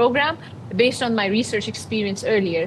program based on my research experience earlier.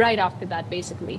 right after that basically.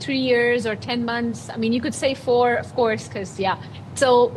3 years or 10 months, I mean you could say 4 of course because yeah. So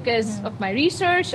because of my research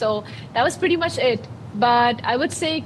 So that was pretty much it. But I would say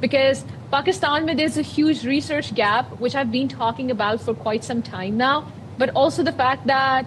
Because Pakistan there's a huge research gap which I've been talking about for quite some time now, but also the fact that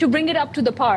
to bring it up to the par.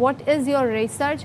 What is your research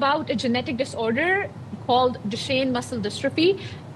about a genetic disorder called Duchenne muscle dystrophy.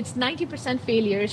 it's 90% failures.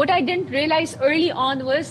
what I didn't realize early on was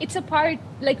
it's a part, like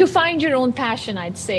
To find your own passion, I'd say.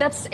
that's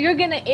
you're gonna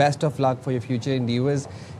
best of luck for your future endeavors.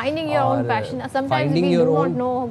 Finding your own passion. Sometimes finding we your do not own- know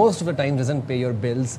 most of the time doesn't pay your bills.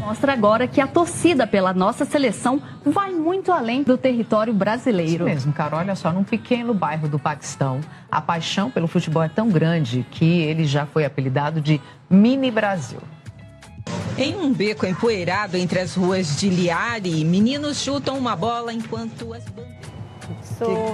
Mostra agora que a torcida pela nossa seleção vai muito além do território brasileiro. Isso mesmo, Carol. Olha só, num pequeno bairro do Paquistão, a paixão pelo futebol é tão grande que ele já foi apelidado de Mini Brasil. Em um beco empoeirado entre as ruas de Liari, meninos chutam uma bola enquanto as So,